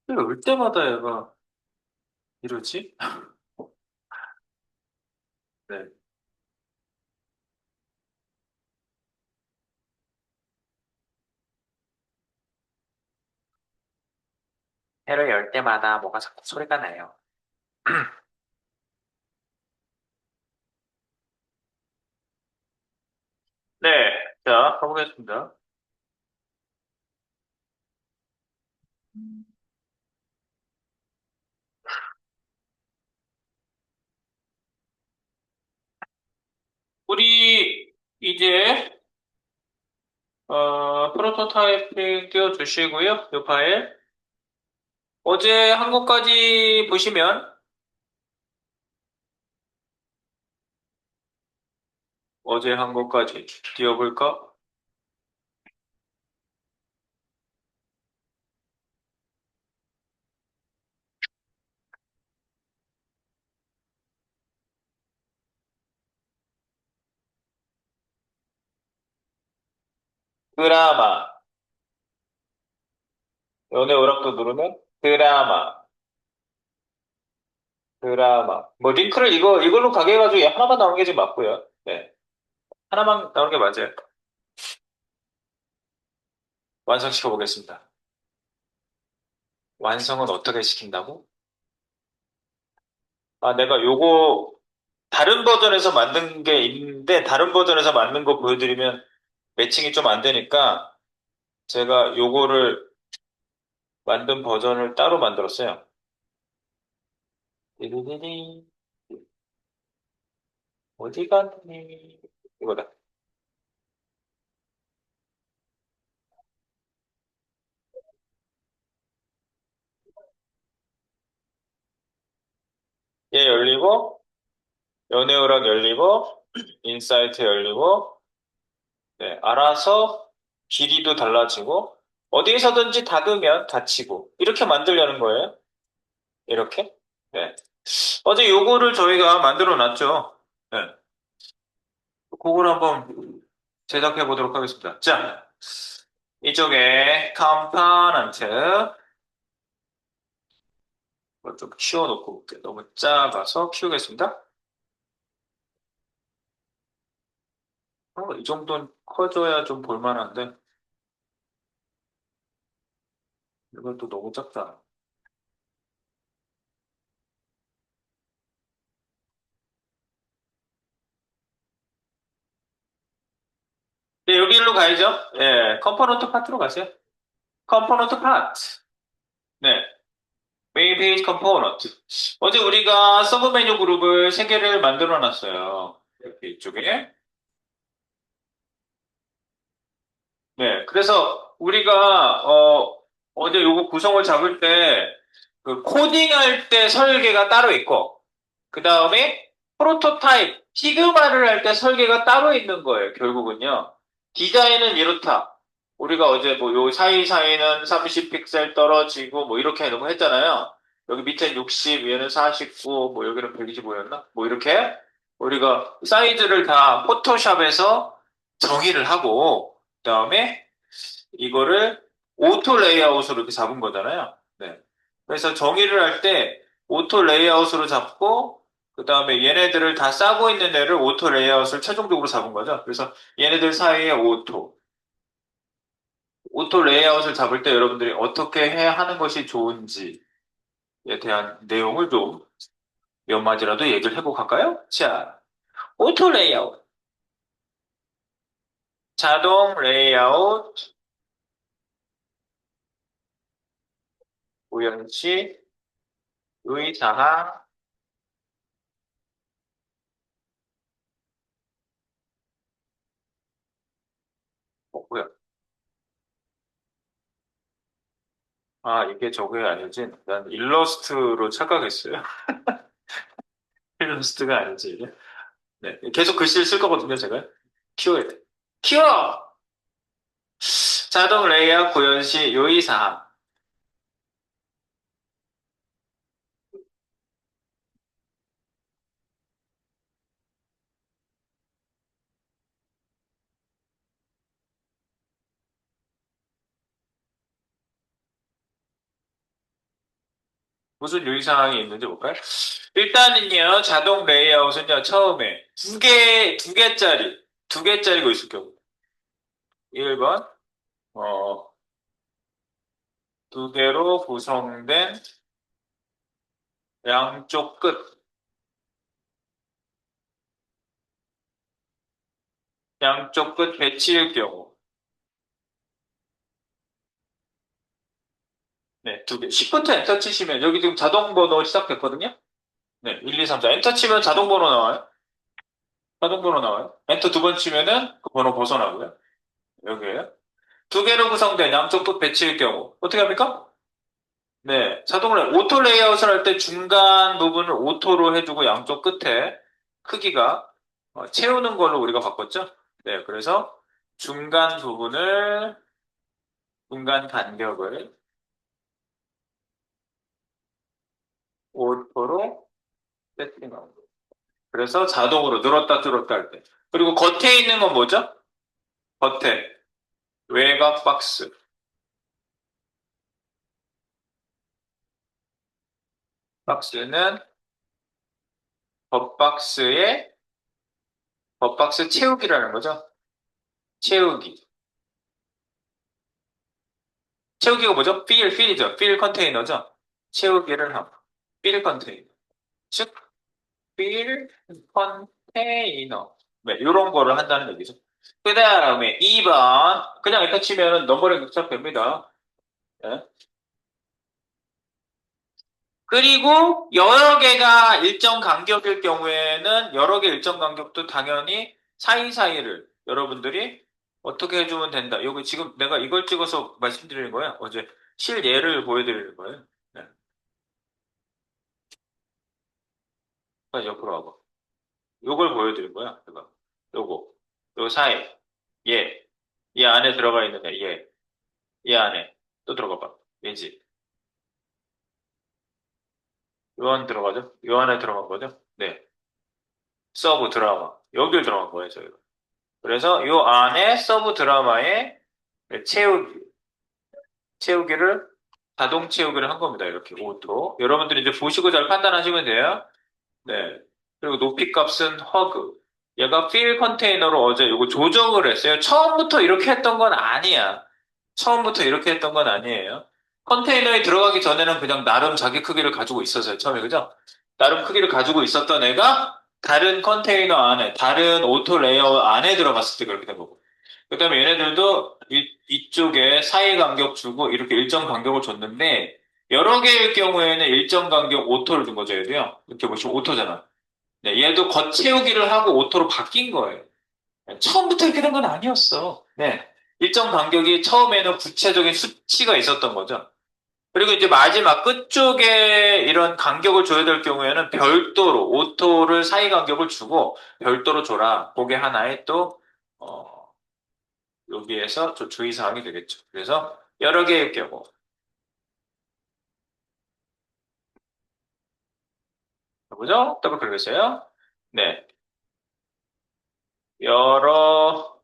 올 때마다 얘가 이러지? 네. 해를 열 때마다 뭐가 자꾸 소리가 나요. 네. 자, 가보겠습니다. 우리 이제 프로토타입을 띄워주시고요. 이 파일. 어제 한 것까지 보시면 어제 한 것까지 띄워볼까? 드라마. 연애 오락도 누르면 드라마. 드라마. 뭐 링크를 이걸로 가게 해가지고 하나만 나오는 게 지금 맞고요. 네. 하나만 나오는 게 맞아요. 완성시켜 보겠습니다. 완성은 어떻게 시킨다고? 아, 내가 요거 다른 버전에서 만든 게 있는데 다른 버전에서 만든 거 보여드리면 매칭이 좀 안 되니까 제가 요거를 만든 버전을 따로 만들었어요. 띠리리리. 어디 갔니? 이거다. 얘 열리고 연애오락 열리고 인사이트 열리고 네, 알아서 길이도 달라지고 어디에서든지 닫으면 닫히고 이렇게 만들려는 거예요. 이렇게. 네. 어제 요거를 저희가 만들어 놨죠. 네. 그걸 한번 제작해 보도록 하겠습니다. 자, 이쪽에 컴포넌트 좀 키워놓고 볼게요. 너무 작아서 키우겠습니다. 이 정도는 커져야 좀 볼만한데 이건 또 너무 작다. 네, 여기로 가야죠. 예, 컴포넌트 파트로 가세요. 컴포넌트 파트. 네, 메인 페이지 컴포넌트. 어제 우리가 서브 메뉴 그룹을 3개를 만들어 놨어요. 이렇게 이쪽에. 네, 그래서 우리가 어제 요거 구성을 잡을 때 그 코딩할 때 설계가 따로 있고 그 다음에 프로토타입, 피그마를 할 때 설계가 따로 있는 거예요, 결국은요. 디자인은 이렇다. 우리가 어제 뭐 요 사이사이는 30 픽셀 떨어지고 뭐 이렇게 해놓고 했잖아요. 여기 밑에 60, 위에는 49, 뭐 여기는 125였나? 뭐 이렇게 우리가 사이즈를 다 포토샵에서 정의를 하고 그다음에 이거를 오토 레이아웃으로 이렇게 잡은 거잖아요. 네. 그래서 정의를 할 때 오토 레이아웃으로 잡고 그 다음에 얘네들을 다 싸고 있는 애를 오토 레이아웃을 최종적으로 잡은 거죠. 그래서 얘네들 사이에 오토 레이아웃을 잡을 때 여러분들이 어떻게 해야 하는 것이 좋은지에 대한 내용을 좀 몇 마디라도 얘기를 해보고 갈까요? 자, 오토 레이아웃, 자동 레이아웃, 우연치, 의사항, 뭐고요. 아, 이게 저게 아니지. 난 일러스트로 착각했어요. 일러스트가 아니지, 이게. 네. 계속 글씨를 쓸 거거든요, 제가. 키워야 돼. 키워! 자동 레이아웃 구현시 요의사항. 무슨 유의사항이 있는지 볼까요? 일단은요, 자동 레이아웃은요, 처음에 두 개짜리고 있을 경우. 1번, 어, 두 개로 구성된 양쪽 끝, 양쪽 끝 배치일 경우. 네, 두 개. Shift 엔터 치시면, 여기 지금 자동 번호 시작됐거든요? 네, 1, 2, 3, 4. 엔터 치면 자동 번호 나와요. 자동 번호 나와요. 엔터 두 번 치면은 그 번호 벗어나고요. 여기에요. 두 개로 구성된 양쪽 끝 배치일 경우. 어떻게 합니까? 네, 오토 레이아웃을 할 때 중간 부분을 오토로 해주고 양쪽 끝에 크기가 채우는 걸로 우리가 바꿨죠? 네, 그래서 중간 부분을, 중간 간격을 오토로 세팅하고. 그래서 자동으로 늘었다 줄었다 할 때. 그리고 겉에 있는 건 뭐죠? 겉에 외곽 박스. 박스는 겉박스에 겉박스 채우기라는 거죠. 채우기. 채우기가 뭐죠? 필이죠. 필 컨테이너죠. 채우기를 함. 필 컨테이너. 즉, 필 컨테이너. 네, 이런 거를 한다는 얘기죠. 그 다음에 2번. 그냥 일단 치면 넘버링 시작됩니다. 네. 그리고 여러 개가 일정 간격일 경우에는 여러 개 일정 간격도 당연히 사이사이를 여러분들이 어떻게 해주면 된다. 여기 지금 내가 이걸 찍어서 말씀드리는 거예요. 어제 실예를 보여드리는 거예요. 네. 자, 옆으로 와봐. 요걸 보여드린 거야. 제가. 요거. 요 사이. 얘. 이 안에 들어가 있는 애. 얘. 이 안에. 또 들어가 봐. 얘지. 요 안에 들어가죠? 요 안에 들어간 거죠? 네. 서브 드라마. 여길 들어간 거예요, 저희가. 그래서 요 안에 서브 드라마에 채우기, 채우기를, 자동 채우기를 한 겁니다. 이렇게 오토. 여러분들이 이제 보시고 잘 판단하시면 돼요. 네. 그리고 높이 값은 허그. 얘가 필 컨테이너로 어제 요거 조정을 했어요. 처음부터 이렇게 했던 건 아니야. 처음부터 이렇게 했던 건 아니에요. 컨테이너에 들어가기 전에는 그냥 나름 자기 크기를 가지고 있었어요. 처음에, 그죠? 나름 크기를 가지고 있었던 애가 다른 컨테이너 안에, 다른 오토 레이어 안에 들어갔을 때 그렇게 된 거고. 그 다음에 얘네들도 이쪽에 사이 간격 주고 이렇게 일정 간격을 줬는데, 여러 개일 경우에는 일정 간격 오토를 준 거죠, 얘도요. 이렇게 보시면 오토잖아. 네, 얘도 겉채우기를 하고 오토로 바뀐 거예요. 처음부터 이렇게 된 건 아니었어. 네. 일정 간격이 처음에는 구체적인 수치가 있었던 거죠. 그리고 이제 마지막 끝쪽에 이런 간격을 줘야 될 경우에는 별도로 오토를 사이 간격을 주고 별도로 줘라. 그게 하나의 또 여기에서 좀 주의사항이 되겠죠. 그래서 여러 개일 경우. 보죠? 더블 클릭했어요. 네. 여러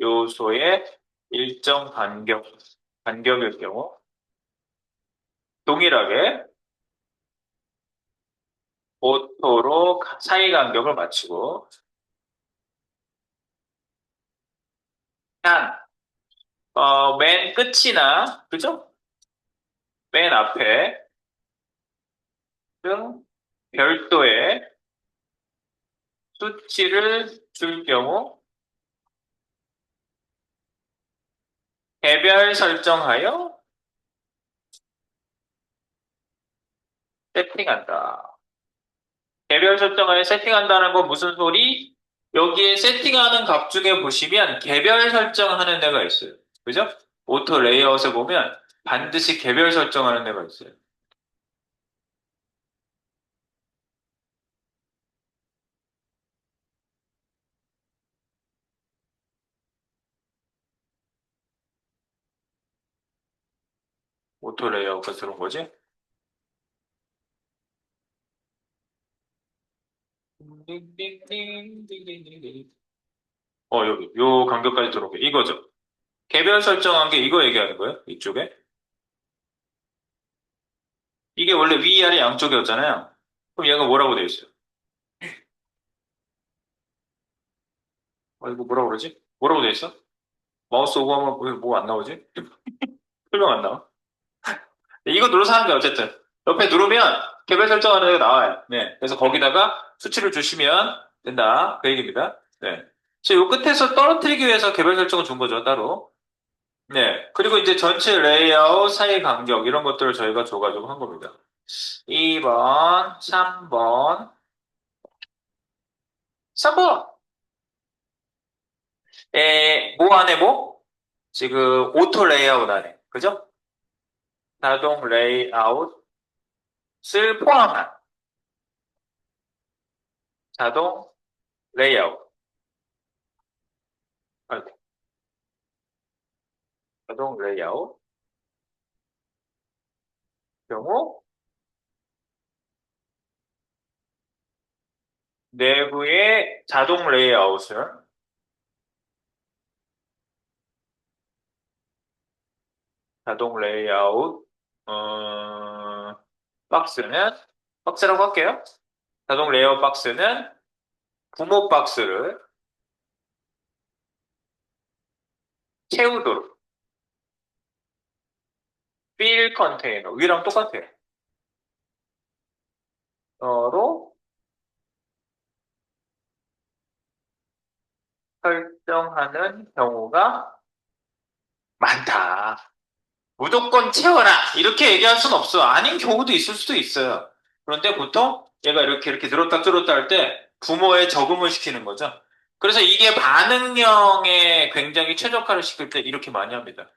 요소의 일정 간격일 경우 동일하게 오토로 사이 간격을 맞추고 단, 맨 끝이나 그죠? 맨 앞에 등 별도의 수치를 줄 경우 개별 설정하여 세팅한다. 개별 설정하여 세팅한다는 건 무슨 소리? 여기에 세팅하는 값 중에 보시면 개별 설정하는 데가 있어요. 그죠? 오토 레이아웃에 보면 반드시 개별 설정하는 데가 있어요. 오토 레이아웃가 들어온 거지? 여기, 요 간격까지 들어온 게 이거죠. 개별 설정한 게 이거 얘기하는 거예요? 이쪽에? 이게 원래 위아래 양쪽이었잖아요. 그럼 얘가 뭐라고 돼 있어요? 이거 뭐라고 그러지? 뭐라고 돼 있어? 마우스 오버하면 왜 뭐 안 나오지? 설명 안 나와. 네, 이거 눌러서 하는 거예요, 어쨌든. 옆에 누르면 개별 설정하는 게 나와요. 네. 그래서 거기다가 수치를 주시면 된다. 그 얘기입니다. 네. 그래서 요 끝에서 떨어뜨리기 위해서 개별 설정을 준 거죠, 따로. 네. 그리고 이제 전체 레이아웃, 사이 간격, 이런 것들을 저희가 줘가지고 한 겁니다. 2번, 3번, 3번! 뭐 안에 뭐? 지금 오토 레이아웃 안에. 그죠? 자동 레이아웃을 포함한 자동 레이아웃. 아이고, 자동 레이아웃 경우 내부의 자동 레이아웃을 자동 레이아웃 박스는 박스라고 할게요. 자동 레이아웃 박스는 부모 박스를 채우도록 필 컨테이너 위랑 똑같아요. 로 설정하는 경우가 많다. 무조건 채워라! 이렇게 얘기할 순 없어. 아닌 경우도 있을 수도 있어요. 그런데 보통 얘가 이렇게 늘었다 줄었다 할 때 부모에 적응을 시키는 거죠. 그래서 이게 반응형에 굉장히 최적화를 시킬 때 이렇게 많이 합니다.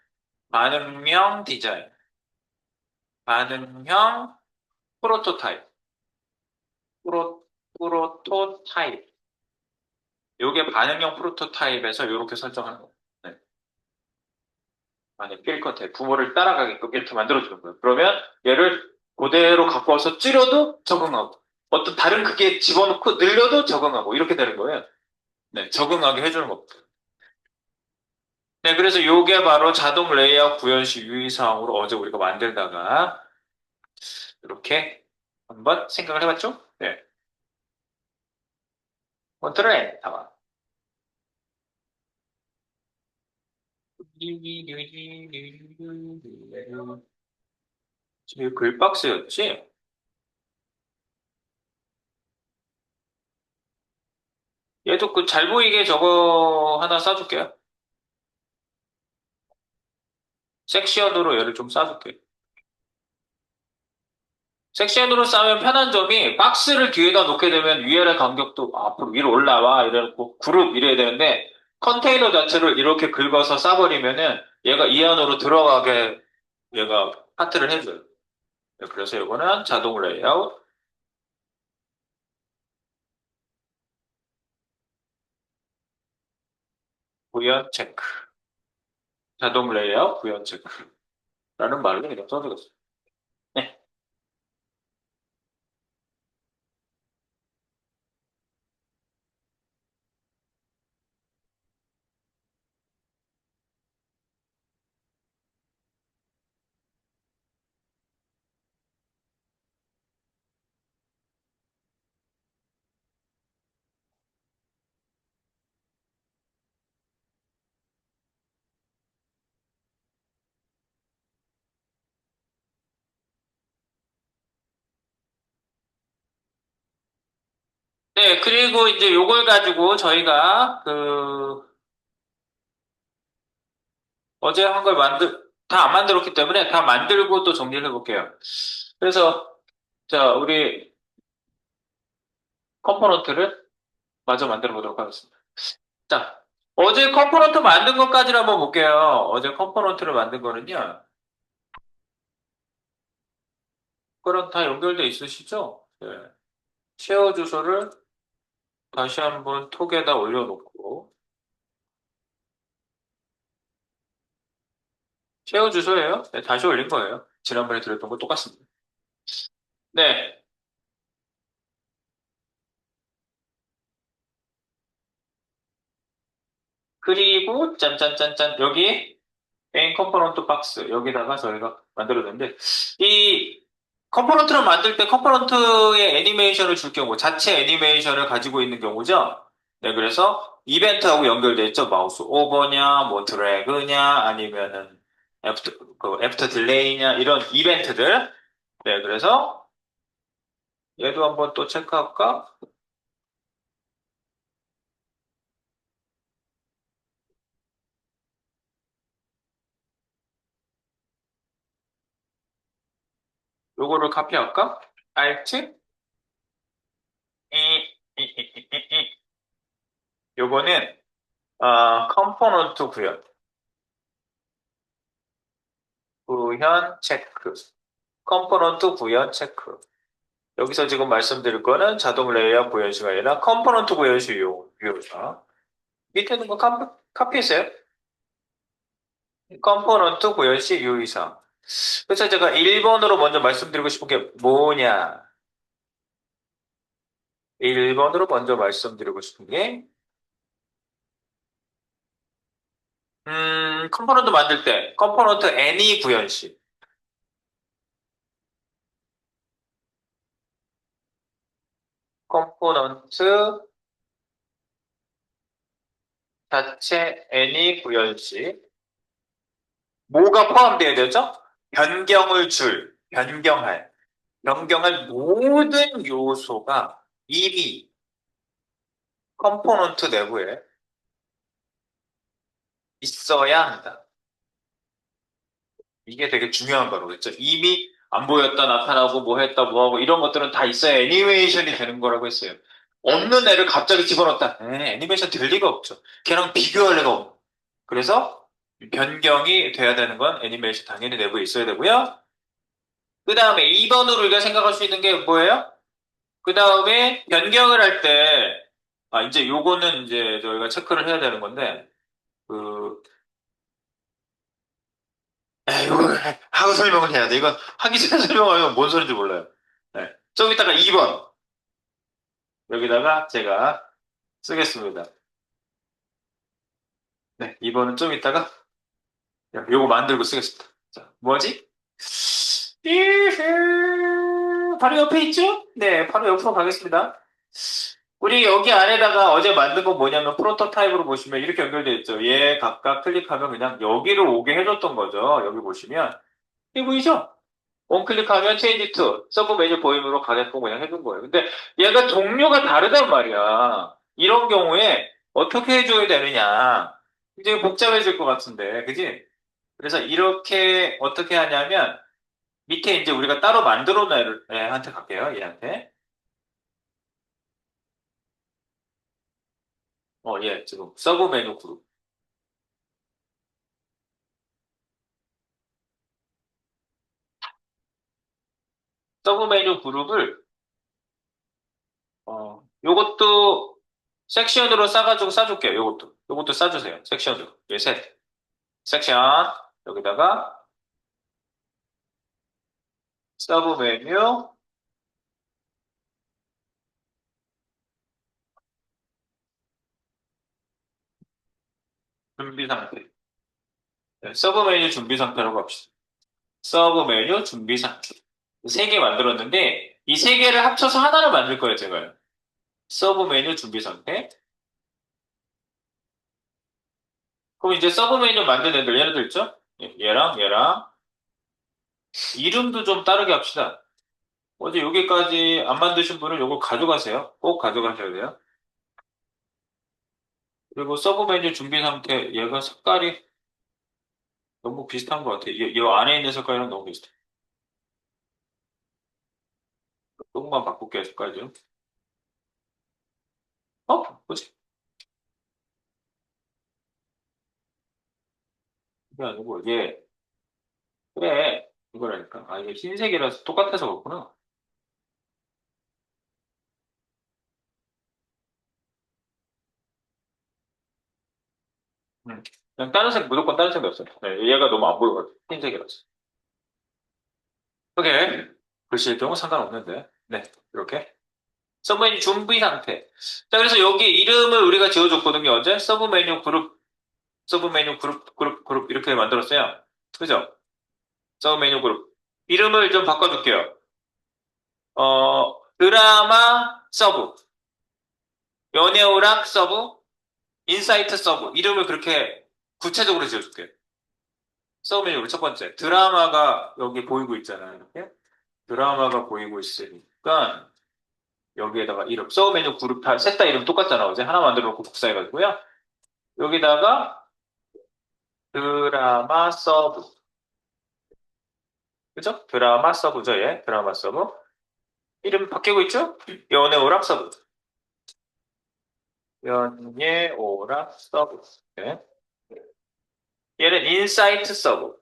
반응형 디자인, 반응형 프로토타입, 프로토타입. 요게 반응형 프로토타입에서 이렇게 설정하는 거예요. 네. 만약 필 컨테 부모를 따라가게끔 이렇게 만들어주는 거예요. 그러면 얘를 그대로 갖고 와서 줄여도 적응하고 어떤 다른 크기에 집어넣고 늘려도 적응하고 이렇게 되는 거예요. 네, 적응하게 해주는 겁니다. 네, 그래서 요게 바로 자동 레이아웃 구현식 유의사항으로 어제 우리가 만들다가 이렇게 한번 생각을 해봤죠? 네. 컨트롤 N 다만. 지금 이거 글박스였지? 얘도 그 잘 보이게 저거 하나 써줄게요. 섹션으로 얘를 좀 싸줄게요. 섹션으로 싸면 편한 점이 박스를 뒤에다 놓게 되면 위아래 간격도 앞으로 위로 올라와 이래놓고 그룹 이래야 되는데 컨테이너 자체를 이렇게 긁어서 싸버리면은 얘가 이 안으로 들어가게 얘가 파트를 해줘요. 네, 그래서 이거는 자동 레이아웃 구현 체크. 자동 레이아웃 구현 체크라는 말로 그냥 써주겠어요. 네. 네, 그리고 이제 요걸 가지고 저희가 어제 한 걸 다 안 만들었기 때문에 다 만들고 또 정리를 해볼게요. 그래서, 자, 우리 컴포넌트를 마저 만들어 보도록 하겠습니다. 자, 어제 컴포넌트 만든 것까지를 한번 볼게요. 어제 컴포넌트를 만든 거는요. 그럼 다 연결돼 있으시죠? 네. 쉐어 주소를 다시 한번 톡에다 올려놓고, 쉐어 주소예요? 네, 다시 올린 거예요. 지난번에 드렸던 거 똑같습니다. 네. 그리고 짠짠짠짠 여기 메인 컴포넌트 박스 여기다가 저희가 만들어줬는데 이 컴포넌트를 만들 때 컴포넌트의 애니메이션을 줄 경우, 자체 애니메이션을 가지고 있는 경우죠. 네, 그래서 이벤트하고 연결돼 있죠. 마우스 오버냐, 뭐 드래그냐, 아니면은 애프터 딜레이냐, 이런 이벤트들. 네, 그래서 얘도 한번 또 체크할까? 요거를 카피할까? Alt, 요거는, 컴포넌트 구현 체크. 컴포넌트 구현 체크. 여기서 지금 말씀드릴 거는 자동 레이아웃 구현시가 아니라 컴포넌트 구현시 유효사. 밑에 있는 거 카피했어요? 컴포넌트 구현시 유의사. 그래서 제가 1번으로 먼저 말씀드리고 싶은 게 뭐냐? 1번으로 먼저 말씀드리고 싶은 게, 컴포넌트 만들 때, 컴포넌트 any 구현시. 컴포넌트 자체 any 구현시. 뭐가 포함되어야 되죠? 변경할 모든 요소가 이미 컴포넌트 내부에 있어야 한다. 이게 되게 중요한 거라고했죠. 이미 안 보였다, 나타나고, 뭐 했다, 뭐 하고, 이런 것들은 다 있어야 애니메이션이 되는 거라고 했어요. 없는 애를 갑자기 집어넣었다. 애니메이션 될 리가 없죠. 걔랑 비교할 리가 없고. 그래서 변경이 돼야 되는 건 애니메이션 당연히 내부에 있어야 되고요. 그 다음에 2번으로 우리가 생각할 수 있는 게 뭐예요? 그 다음에 변경을 할 때, 이제 요거는 이제 저희가 체크를 해야 되는 건데, 그, 이거 하고 설명을 해야 돼. 이건 하기 전에 설명하면 뭔 소리인지 몰라요. 네. 좀 이따가 2번. 여기다가 제가 쓰겠습니다. 네, 2번은 좀 이따가 요거 만들고 쓰겠습니다. 자, 뭐지? 바로 옆에 있죠? 네, 바로 옆으로 가겠습니다. 우리 여기 안에다가 어제 만든 건 뭐냐면 프로토타입으로 보시면 이렇게 연결되어 있죠. 얘 각각 클릭하면 그냥 여기로 오게 해줬던 거죠. 여기 보시면. 이게 보이죠? 원클릭하면 체인지 투 서브 메뉴 보임으로 가게끔 그냥 해준 거예요. 근데 얘가 종류가 다르단 말이야. 이런 경우에 어떻게 해줘야 되느냐. 굉장히 복잡해질 것 같은데, 그지? 그래서 이렇게 어떻게 하냐면 밑에 이제 우리가 따로 만들어 놓은 애한테 갈게요. 얘한테. 얘 지금 서브 메뉴 그룹. 서브 메뉴 그룹을 요것도 섹션으로 싸가지고 싸줄게요. 요것도 싸주세요. 섹션으로. 얘 셋. 섹션. 여기다가 서브 메뉴 준비 상태. 네, 서브 메뉴 준비 상태라고 합시다. 서브 메뉴 준비 상태. 세 개 만들었는데, 이 세 개를 합쳐서 하나를 만들 거예요, 제가요. 서브 메뉴 준비 상태. 그럼 이제 서브 메뉴 만든 애들, 얘네들 있죠? 얘랑, 이름도 좀 따르게 합시다. 어제 여기까지 안 만드신 분은 요거 가져가세요. 꼭 가져가셔야 돼요. 그리고 서브 메뉴 준비 상태, 얘가 색깔이 너무 비슷한 것 같아요. 이 안에 있는 색깔이랑 너무 비슷해. 조금만 바꿀게요, 색깔 좀. 뭐지? 이게 아니고, 그래. 이거라니까. 이게 흰색이라서 똑같아서 그렇구나. 음. 그냥 다른 색, 무조건 다른 색이 없어요. 네, 얘가 너무 안 보여가지고. 흰색이라서. 오케이. 글씨일 경우 상관없는데. 네, 이렇게. 서브 메뉴 준비 상태. 자, 그래서 여기 이름을 우리가 지어줬거든요, 어제? 서브 메뉴 그룹, 이렇게 만들었어요. 그죠? 서브 메뉴 그룹. 이름을 좀 바꿔줄게요. 드라마 서브, 연애오락 서브, 인사이트 서브. 이름을 그렇게 구체적으로 지어줄게. 서브 메뉴 첫 번째. 드라마가 여기 보이고 있잖아요. 이렇게. 드라마가 보이고 있으니까 여기에다가 이름, 서브 메뉴 그룹 셋 다 이름 똑같잖아. 어제 하나 만들어 놓고 복사해가지고요. 여기다가 드라마 서브. 그죠? 드라마 서브죠, 얘. 드라마 서브. 이름 바뀌고 있죠? 연애 오락 서브. 연예 오락 서브. 네. 얘는 인사이트 서브.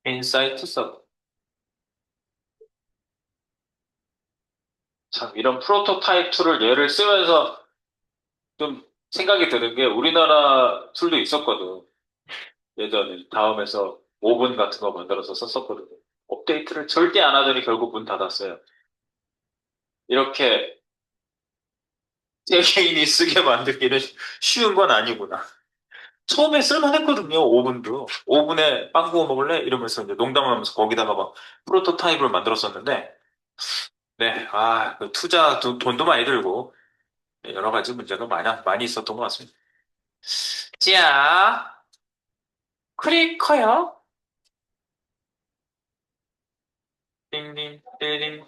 인사이트 서브. 참, 이런 프로토타입 툴을 얘를 쓰면서 좀 생각이 드는 게 우리나라 툴도 있었거든. 예전에 다음에서 5분 같은 거 만들어서 썼었거든. 업데이트를 절대 안 하더니 결국 문 닫았어요. 이렇게 세계인이 쓰게 만들기는 쉬운 건 아니구나. 처음에 쓸만했거든요, 5분도. 5분에 빵 구워 먹을래? 이러면서 이제 농담하면서 거기다가 막 프로토타입을 만들었었는데, 네, 그 돈도 많이 들고, 네, 여러 가지 문제가 많이 있었던 것 같습니다. 자, 클릭커요. 띵띵, 띵띵.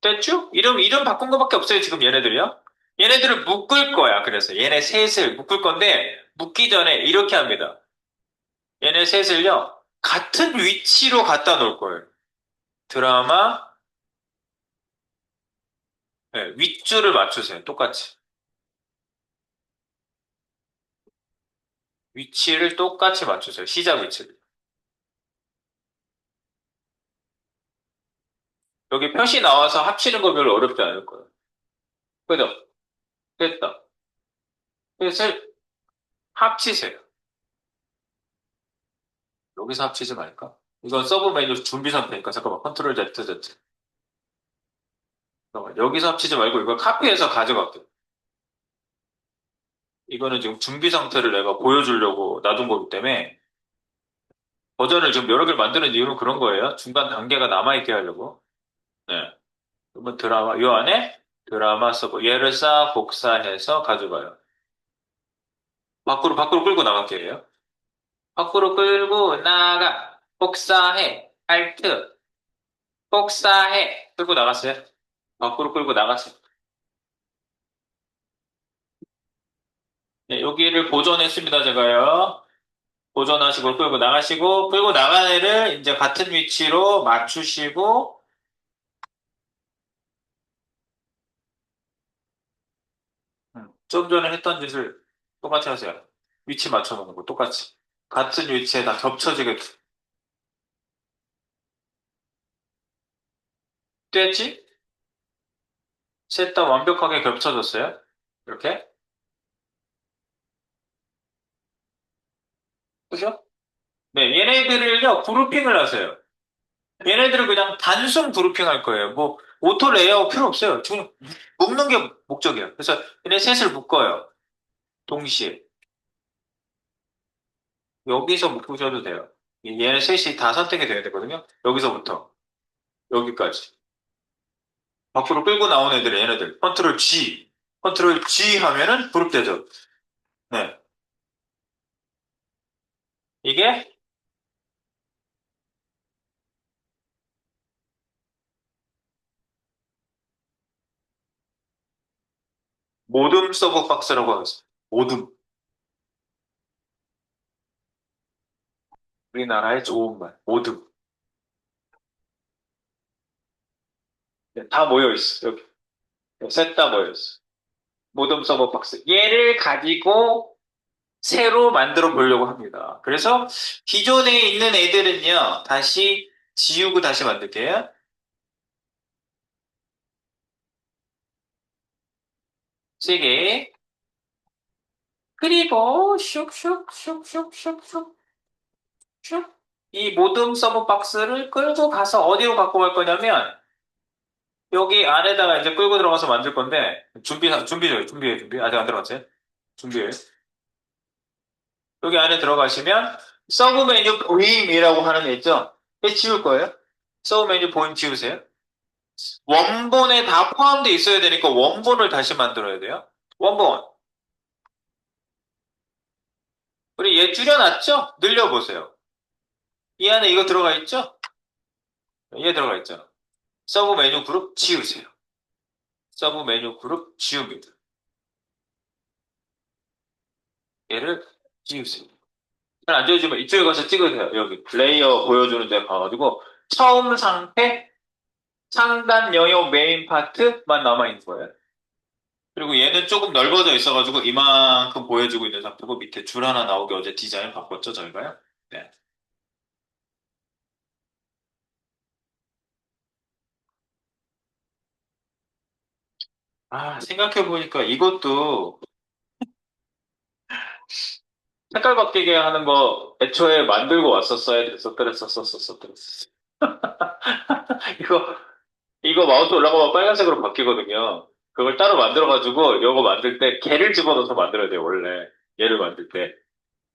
됐죠? 이름 바꾼 거밖에 없어요, 지금 얘네들이요. 얘네들을 묶을 거야, 그래서. 얘네 셋을 묶을 건데, 묶기 전에 이렇게 합니다. 얘네 셋을요, 같은 위치로 갖다 놓을 거예요. 드라마, 네, 윗줄을 맞추세요. 똑같이. 위치를 똑같이 맞추세요. 시작 위치를. 여기 표시 나와서 합치는 거 별로 어렵지 않을 거예요. 그죠? 됐다. 셋을 합치세요. 여기서 합치지 말까? 이건 서브 메뉴 준비 상태니까 잠깐만. 컨트롤 Z, Z. 잠깐만. 여기서 합치지 말고 이걸 카피해서 가져갈게요. 이거는 지금 준비 상태를 내가 보여주려고 놔둔 거기 때문에 버전을 지금 여러 개를 만드는 이유는 그런 거예요. 중간 단계가 남아있게 하려고. 네. 그러면 요 안에 드라마 서브. 얘를 싹 복사해서 가져가요. 밖으로 끌고 나갈게요. 밖으로 끌고 나가. 복사해. 알트. 복사해. 끌고 나갔어요. 밖으로 끌고 나갔어요. 네, 여기를 보존했습니다, 제가요. 보존하시고 끌고 나가시고, 끌고 나간 애를 이제 같은 위치로 맞추시고, 좀 전에 했던 짓을 똑같이 하세요. 위치 맞춰놓는 거 똑같이. 같은 위치에 다 겹쳐지게 됐지? 셋 다 완벽하게 겹쳐졌어요. 이렇게. 그죠? 네, 얘네들을요, 그룹핑을 하세요. 얘네들을 그냥 단순 그룹핑 할 거예요. 뭐, 오토 레이아웃 필요 없어요. 지금 묶는 게 목적이에요. 그래서 얘네 셋을 묶어요. 동시에. 여기서 묶으셔도 돼요. 얘네 셋이 다 선택이 돼야 되거든요. 여기서부터 여기까지. 밖으로 끌고 나온 애들이 얘네들. 컨트롤 G. 컨트롤 G 하면은 그룹되죠. 네. 이게 모둠 서버 박스라고 하겠습니다. 모둠. 우리나라의 좋은 말. 모둠. 네, 다 모여있어. 여기. 셋 다 모여있어. 모둠 서버 박스. 얘를 가지고 새로 만들어 보려고 합니다. 그래서 기존에 있는 애들은요, 다시 지우고 다시 만들게요. 세게. 그리고 슉슉슉슉슉슉슉 이 모둠 서버 박스를 끌고 가서 어디로 갖고 갈 거냐면 여기 안에다가 이제 끌고 들어가서 만들 건데 준비해. 아직 안 들어갔어요? 준비해. 여기 안에 들어가시면 서브 메뉴 보임이라고 하는 애 있죠? 얘 지울 거예요? 서브 메뉴 보임 지우세요. 원본에 다 포함되어 있어야 되니까 원본을 다시 만들어야 돼요. 원본. 우리 얘 줄여놨죠? 늘려보세요. 이 안에 이거 들어가 있죠? 얘 들어가 있죠? 서브 메뉴 그룹 지우세요. 서브 메뉴 그룹 지웁니다. 얘를 지우세요. 잘 안 지워지면 이쪽에 가서 찍으세요. 여기 레이어 보여주는 데 가가지고 처음 상태, 상단 영역 메인 파트만 남아있는 거예요. 그리고 얘는 조금 넓어져 있어가지고 이만큼 보여주고 있는 상태고 밑에 줄 하나 나오게 어제 디자인 바꿨죠, 저희가요? 네. 아, 생각해보니까 이것도 색깔 바뀌게 하는 거 애초에 만들고 왔었어야 됐었더랬었었었었. 이거, 이거 마우스 올라가면 빨간색으로 바뀌거든요. 그걸 따로 만들어가지고 이거 만들 때 개를 집어넣어서 만들어야 돼요, 원래. 얘를 만들 때.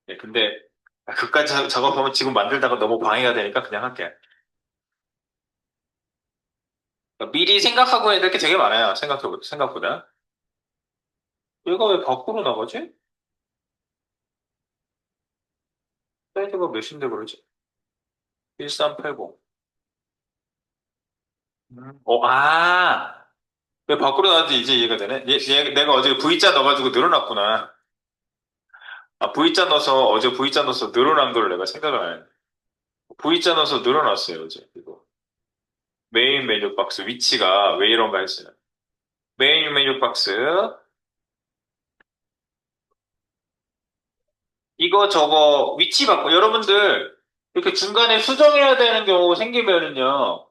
네, 근데 그까지 작업하면 지금 만들다가 너무 방해가 되니까 그냥 할게요. 그러니까 미리 생각하고 해야 될 게 되게 많아요, 생각보다. 얘가 왜 밖으로 나가지? 사이즈가 몇인데 그러지? 1380. 왜 밖으로 나왔지 이제 이해가 되네? 내가 어제 V자 넣어가지고 늘어났구나. 아, V자 넣어서, 어제 V자 넣어서 늘어난 걸 내가 생각을 안 해. V자 넣어서 늘어났어요, 어제. 이거. 메인 메뉴 박스 위치가 왜 이런가 했어요. 메인 메뉴 박스. 이거 저거 위치 바꿔. 여러분들, 이렇게 중간에 수정해야 되는 경우 생기면은요,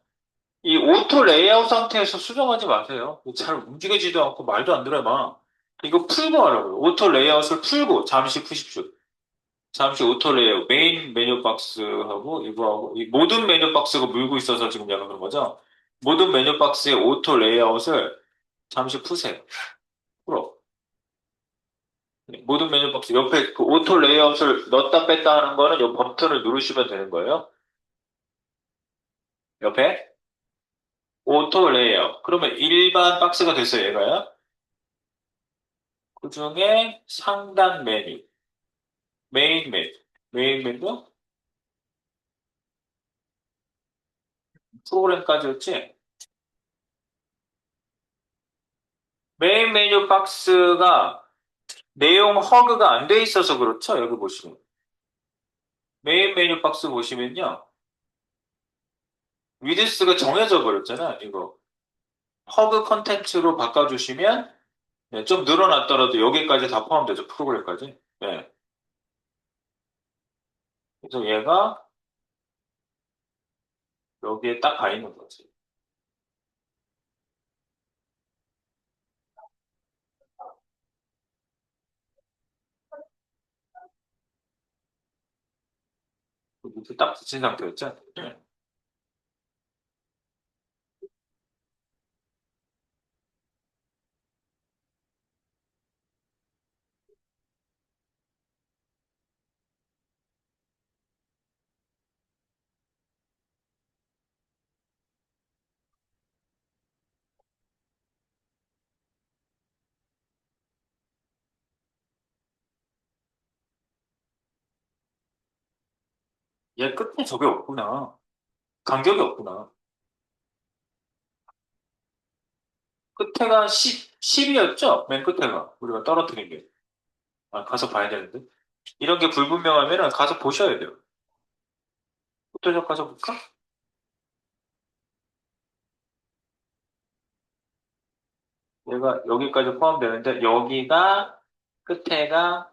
이 오토 레이아웃 상태에서 수정하지 마세요. 잘 움직이지도 않고 말도 안 들어요, 막. 이거 풀고 하라고요. 오토 레이아웃을 풀고 잠시 푸십시오. 잠시 오토 레이아웃, 메인 메뉴 박스하고 이거하고 이 모든 메뉴 박스가 물고 있어서 지금 약간 그런 거죠. 모든 메뉴 박스의 오토 레이아웃을 잠시 푸세요. 풀어. 네, 모든 메뉴 박스 옆에 그 오토 레이아웃을 넣었다 뺐다 하는 거는 이 버튼을 누르시면 되는 거예요. 옆에 오토 레이아웃. 그러면 일반 박스가 됐어요, 얘가요. 그 중에 상단 메뉴, 메인 메뉴, 메인 메뉴, 프로그램까지였지? 메인 메뉴 박스가 내용 허그가 안 돼 있어서 그렇죠? 여기 보시면. 메인 메뉴 박스 보시면요. 위드스가 정해져 버렸잖아, 이거. 허그 컨텐츠로 바꿔주시면 네, 좀 늘어났더라도 여기까지 다 포함되죠, 프로그램까지. 네. 그래서 얘가 여기에 딱 가 있는 거지. 밑에 딱 붙인 상태였죠? 네. 얘 끝에 저게 없구나. 간격이 없구나. 끝에가 10이었죠? 맨 끝에가. 우리가 떨어뜨린 게. 아, 가서 봐야 되는데. 이런 게 불분명하면은 가서 보셔야 돼요. 포토샵 가서 볼까? 얘가 여기까지 포함되는데, 여기가, 끝에가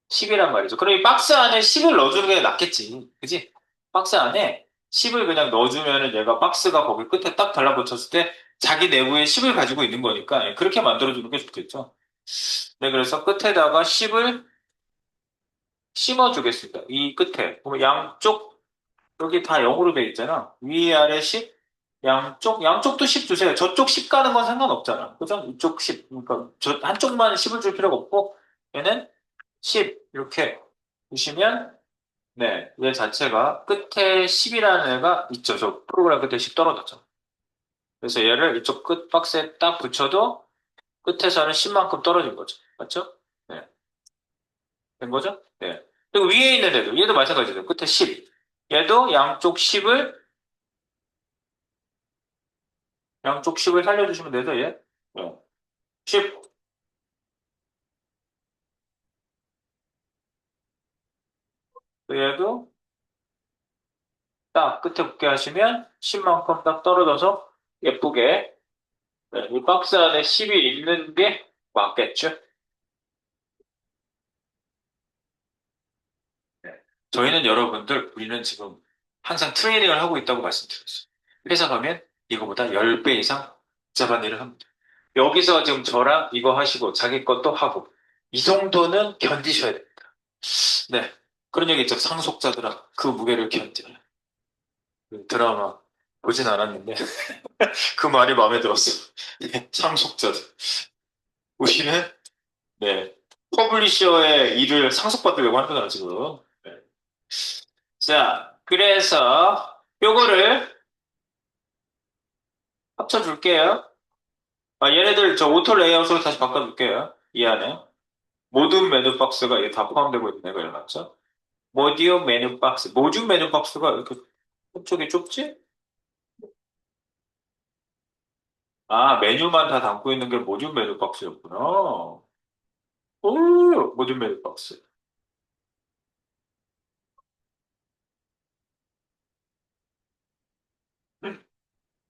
10이란 말이죠. 그럼 이 박스 안에 10을 넣어주는 게 낫겠지. 그지? 박스 안에 10을 그냥 넣어주면은 얘가 박스가 거기 끝에 딱 달라붙었을 때 자기 내부에 10을 가지고 있는 거니까 예, 그렇게 만들어주는 게 좋겠죠. 네, 그래서 끝에다가 10을 심어주겠습니다. 이 끝에. 보면 양쪽, 여기 다 0으로 돼 있잖아. 위아래 10, 양쪽도 10 주세요. 저쪽 10 가는 건 상관없잖아. 그죠? 이쪽 10. 그러니까 저 한쪽만 10을 줄 필요가 없고, 얘는 10, 이렇게 주시면 네, 얘 자체가 끝에 10이라는 애가 있죠. 저 프로그램 끝에 10 떨어졌죠. 그래서 얘를 이쪽 끝 박스에 딱 붙여도 끝에서는 10만큼 떨어진 거죠. 맞죠? 네. 된 거죠? 네. 그리고 위에 있는 애도, 얘도 마찬가지죠. 끝에 10. 얘도 양쪽 10을 살려주시면 돼서 얘. 네. 10. 얘도 딱 끝에 붙게 하시면 10만큼 딱 떨어져서 예쁘게 네, 이 박스 안에 10이 있는 게 맞겠죠? 네. 저희는 여러분들, 우리는 지금 항상 트레이닝을 하고 있다고 말씀드렸어요. 회사 가면 이거보다 10배 이상 복잡한 일을 합니다. 여기서 지금 저랑 이거 하시고 자기 것도 하고 이 정도는 견디셔야 됩니다. 네. 그런 얘기 있죠. 상속자들아, 그 무게를 견뎌라. 그 드라마 보진 않았는데 그 말이 마음에 들었어. 네, 상속자들. 우리는 네. 퍼블리셔의 일을 상속받으려고 하는 거잖아, 지금. 네. 자, 그래서 요거를 합쳐줄게요. 아, 얘네들 저 오토 레이아웃으로 다시 바꿔줄게요. 이 안에. 모든 메뉴 박스가 이게 다 포함되고 있는 애가 맞죠? 모듈 메뉴 박스. 모듈 메뉴 박스가 이렇게 한쪽이 좁지? 아, 메뉴만 다 담고 있는 게 모듈 메뉴 박스였구나. 오, 모듈 메뉴 박스.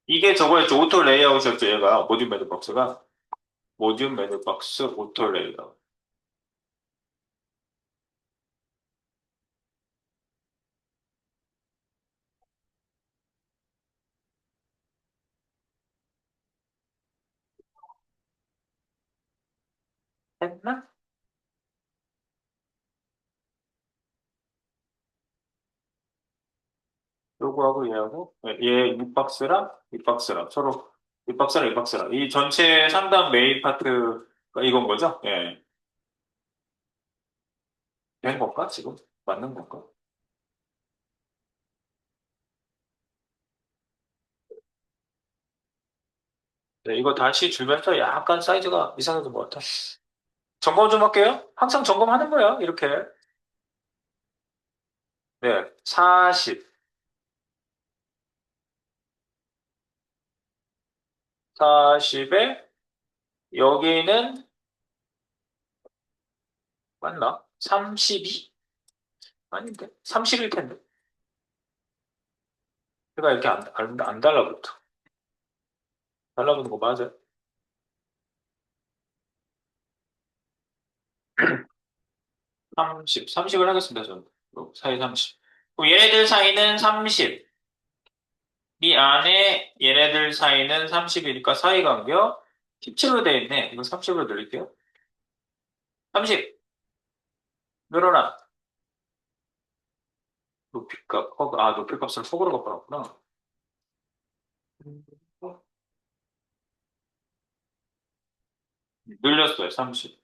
이게 저거였죠. 오토 레이아웃이었죠. 얘가 모듈 메뉴 박스가. 모듈 메뉴 박스 오토 레이아웃. 했나? 요거하고 얘하고 얘 윗박스랑 윗박스랑 서로 윗박스랑 윗박스랑 이 전체 상단 메인 파트가 이건 거죠? 예. 된 건가 지금? 맞는 건가? 네, 이거 다시 줄면서 약간 사이즈가 이상해진 것 같아. 점검 좀 할게요. 항상 점검하는 거야. 이렇게. 네, 40, 40에 여기는 맞나? 32? 아닌데? 30일 텐데. 내가 이렇게 안 달라붙어. 달라붙는 거 맞아? 30을 하겠습니다, 저는. 사이 30. 그럼 얘네들 사이는 30. 이 안에 얘네들 사이는 30이니까 사이 간격 17로 돼 있네. 이거 30으로 늘릴게요. 30. 늘어나. 높이값을 속으로 바꿔놨구나. 늘렸어요, 30.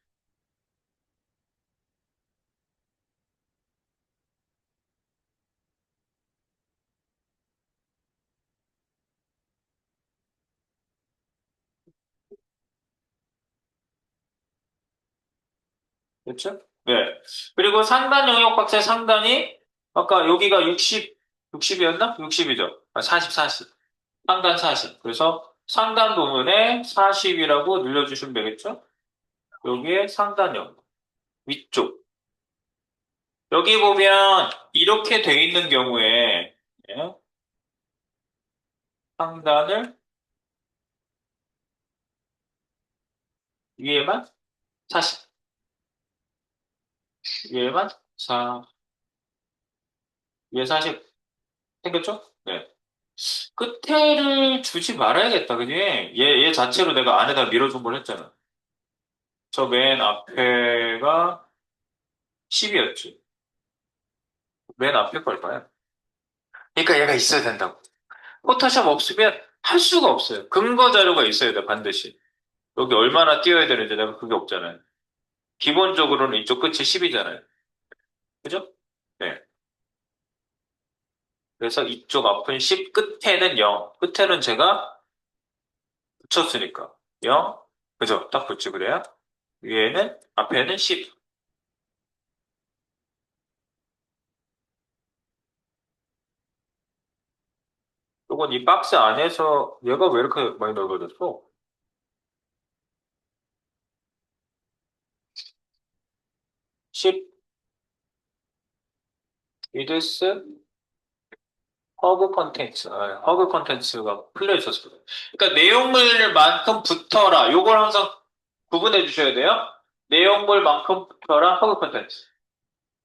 그렇죠? 네. 그리고 상단 영역 박스의 상단이 아까 여기가 60이었나? 60이죠. 40, 40. 상단 40. 그래서 상단 부분에 40이라고 늘려주시면 되겠죠? 여기에 상단 영역. 위쪽. 여기 보면 이렇게 돼 있는 경우에 예, 상단을 위에만 40, 위에만 4, 위에 40 생겼죠? 네. 끝에를 주지 말아야겠다, 그지? 얘 자체로 내가 안에다 밀어준 걸 했잖아. 저 맨 앞에가 10이었지. 맨 앞에가 얼마야? 그러니까 얘가 있어야 된다고. 포토샵 없으면 할 수가 없어요. 근거 자료가 있어야 돼, 반드시. 여기 얼마나 띄워야 되는지 내가 그게 없잖아요. 기본적으로는 이쪽 끝이 10이잖아요. 그죠? 네. 그래서 이쪽 앞은 10, 끝에는 0. 끝에는 제가 붙였으니까 0. 그죠? 딱 붙지 그래요? 위에는, 앞에는 10. 요건 이 박스 안에서 얘가 왜 이렇게 많이 넓어졌어? 10, 이데스, 허그 컨텐츠. 허그 컨텐츠가 풀려 있었어요. 그러니까 내용물만큼 붙어라. 요걸 항상 구분해 주셔야 돼요. 내용물만큼 붙어라. 허그 컨텐츠.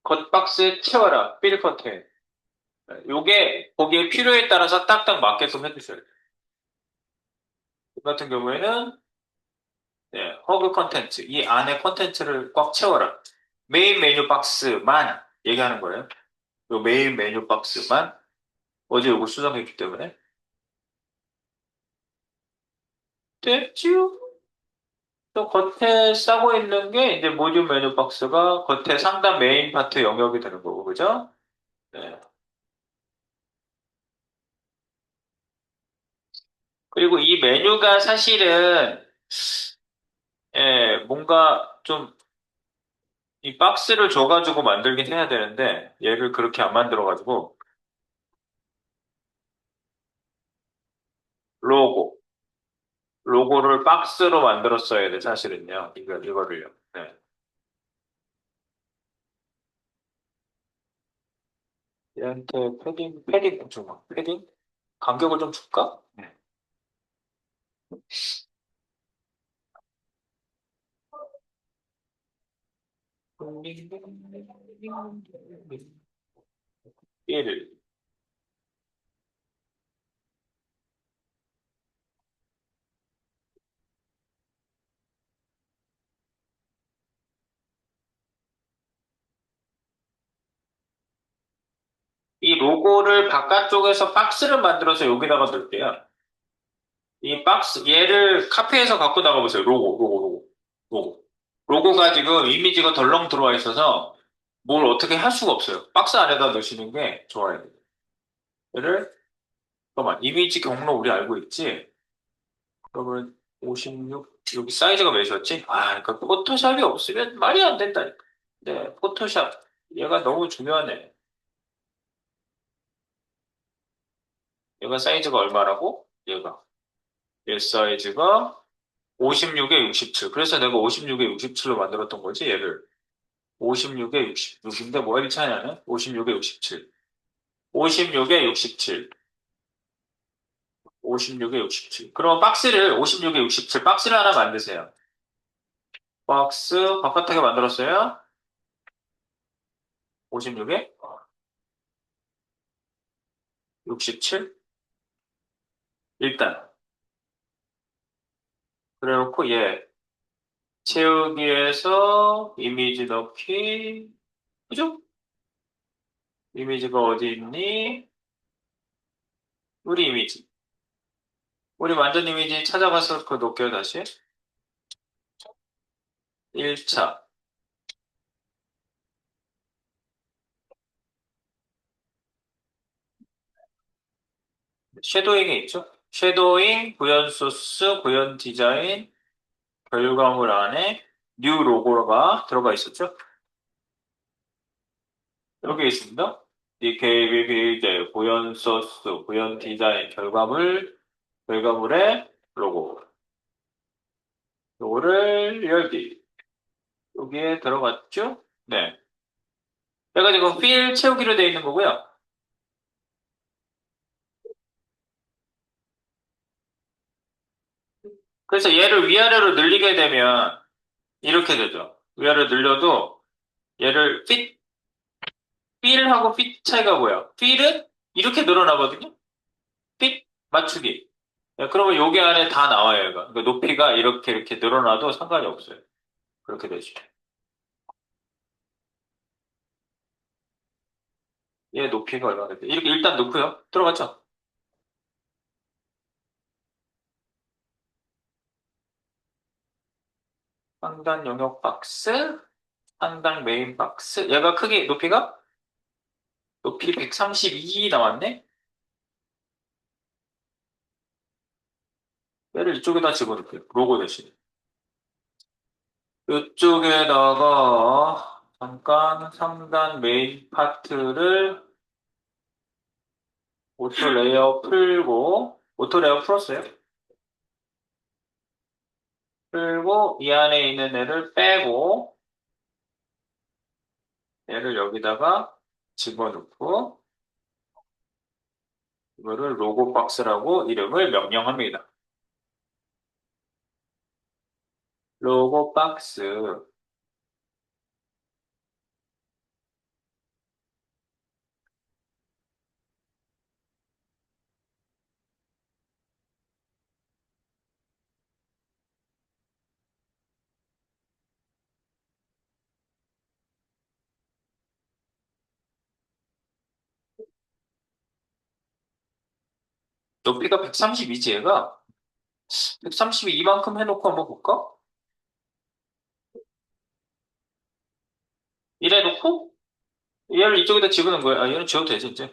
겉박스에 채워라. 필 컨텐츠. 요게 거기에 필요에 따라서 딱딱 맞게끔 해주셔야 돼요. 이 같은 경우에는 허그 컨텐츠. 이 안에 컨텐츠를 꽉 채워라. 메인 메뉴 박스만 얘기하는 거예요. 요 메인 메뉴 박스만 어제 요거 수정했기 때문에 됐지요? 또 겉에 싸고 있는 게 이제 모듈 메뉴 박스가 겉에 상단 메인 파트 영역이 되는 거고, 그죠? 네. 그리고 이 메뉴가 사실은, 뭔가 좀 이 박스를 줘가지고 만들긴 해야 되는데, 얘를 그렇게 안 만들어가지고, 로고, 로고를 박스로 만들었어야 돼, 사실은요. 이거를요. 네. 얘한테 패딩 좀, 패딩? 간격을 좀 줄까? 네. 일. 이 로고를 바깥쪽에서 박스를 만들어서 여기다가 넣을게요. 이 박스, 얘를 카페에서 갖고 나가보세요. 로고. 로고가 지금 이미지가 덜렁 들어와 있어서 뭘 어떻게 할 수가 없어요. 박스 안에다 넣으시는 게 좋아요. 얘를, 잠깐만, 이미지 경로 우리 알고 있지? 그러면 56, 여기 사이즈가 몇이었지? 그러니까 포토샵이 없으면 말이 안 된다니까. 네, 포토샵. 얘가 너무 중요하네. 얘가 사이즈가 얼마라고? 얘 사이즈가 56에 67. 그래서 내가 56에 67로 만들었던 거지, 얘를. 56에 66인데 뭐가 이렇게 차이나냐? 56에 67. 56에 67. 56에 67. 그럼 박스를 56에 67 박스를 하나 만드세요. 박스 바깥하게 만들었어요? 56에 67? 일단 그래놓고 얘 채우기에서 이미지 넣기. 그죠? 이미지가 어디 있니? 우리 이미지. 우리 완전 이미지 찾아가서 그거 놓을게요, 다시. 1차. 쉐도잉에 있죠? 쉐도잉, 구현 소스, 구현 디자인, 결과물 안에 뉴 로고가 들어가 있었죠? 여기 있습니다. DKBB 이제 구현 소스, 구현 디자인, 결과물의 로고. 요거를 열기. 여기에 들어갔죠? 네. 그래가지고 필 채우기로 되어 있는 거고요. 그래서 얘를 위아래로 늘리게 되면 이렇게 되죠. 위아래로 늘려도 얘를 필하고 핏 차이가 뭐야? 필은 이렇게 늘어나거든요? 핏 맞추기. 그러면 여기 안에 다 나와요, 얘가. 그러니까 높이가 이렇게 늘어나도 상관이 없어요. 그렇게 되죠. 얘 높이가 얼마나 돼? 이렇게 일단 넣고요. 들어갔죠? 상단 영역 박스, 상단 메인 박스. 얘가 크기, 높이가 높이 132 나왔네? 얘를 이쪽에다 집어넣을게요. 로고 대신. 이쪽에다가 잠깐 상단 메인 파트를 오토 레이어 풀고, 오토 레이어 풀었어요. 풀고, 이 안에 있는 애를 빼고, 얘를 여기다가 집어넣고, 이거를 로고 박스라고 이름을 명령합니다. 로고 박스. 높이가 132지, 얘가. 132만큼 해놓고 한번 볼까? 이래 놓고, 얘를 이쪽에다 집어넣은 거야. 아, 얘는 지워도 되지, 이제.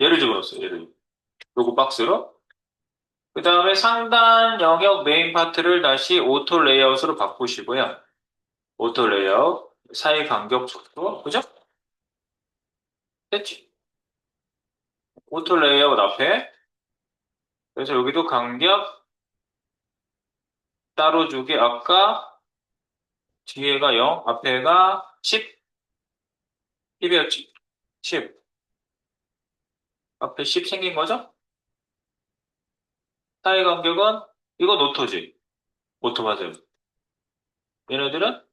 얘를 집어넣었어요, 얘를. 로고 박스로. 그 다음에 상단 영역 메인 파트를 다시 오토 레이아웃으로 바꾸시고요. 오토 레이아웃, 사이 간격 촉도, 그죠? 됐지? 오토 레이아웃 앞에. 그래서 여기도 간격 따로 주기. 아까 뒤에가 0, 앞에가 10, 10이었지? 10. 앞에 10 생긴 거죠? 사이 간격은, 이건 오토지. 오토 맞아요. 얘네들은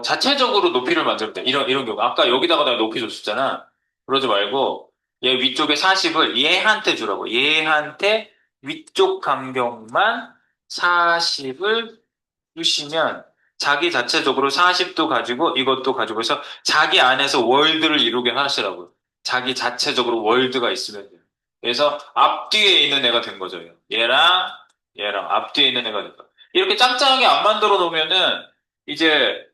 자체적으로 높이를 만들면 돼. 이런 경우. 아까 여기다가 내가 높이 줬었잖아. 그러지 말고, 얘 위쪽에 40을 얘한테 주라고. 얘한테 위쪽 간격만 40을 주시면 자기 자체적으로 40도 가지고 이것도 가지고 해서 자기 안에서 월드를 이루게 하시라고요. 자기 자체적으로 월드가 있으면 돼요. 그래서 앞뒤에 있는 애가 된 거죠. 얘랑 얘랑 앞뒤에 있는 애가 된 거예요. 이렇게 짱짱하게 안 만들어 놓으면은 이제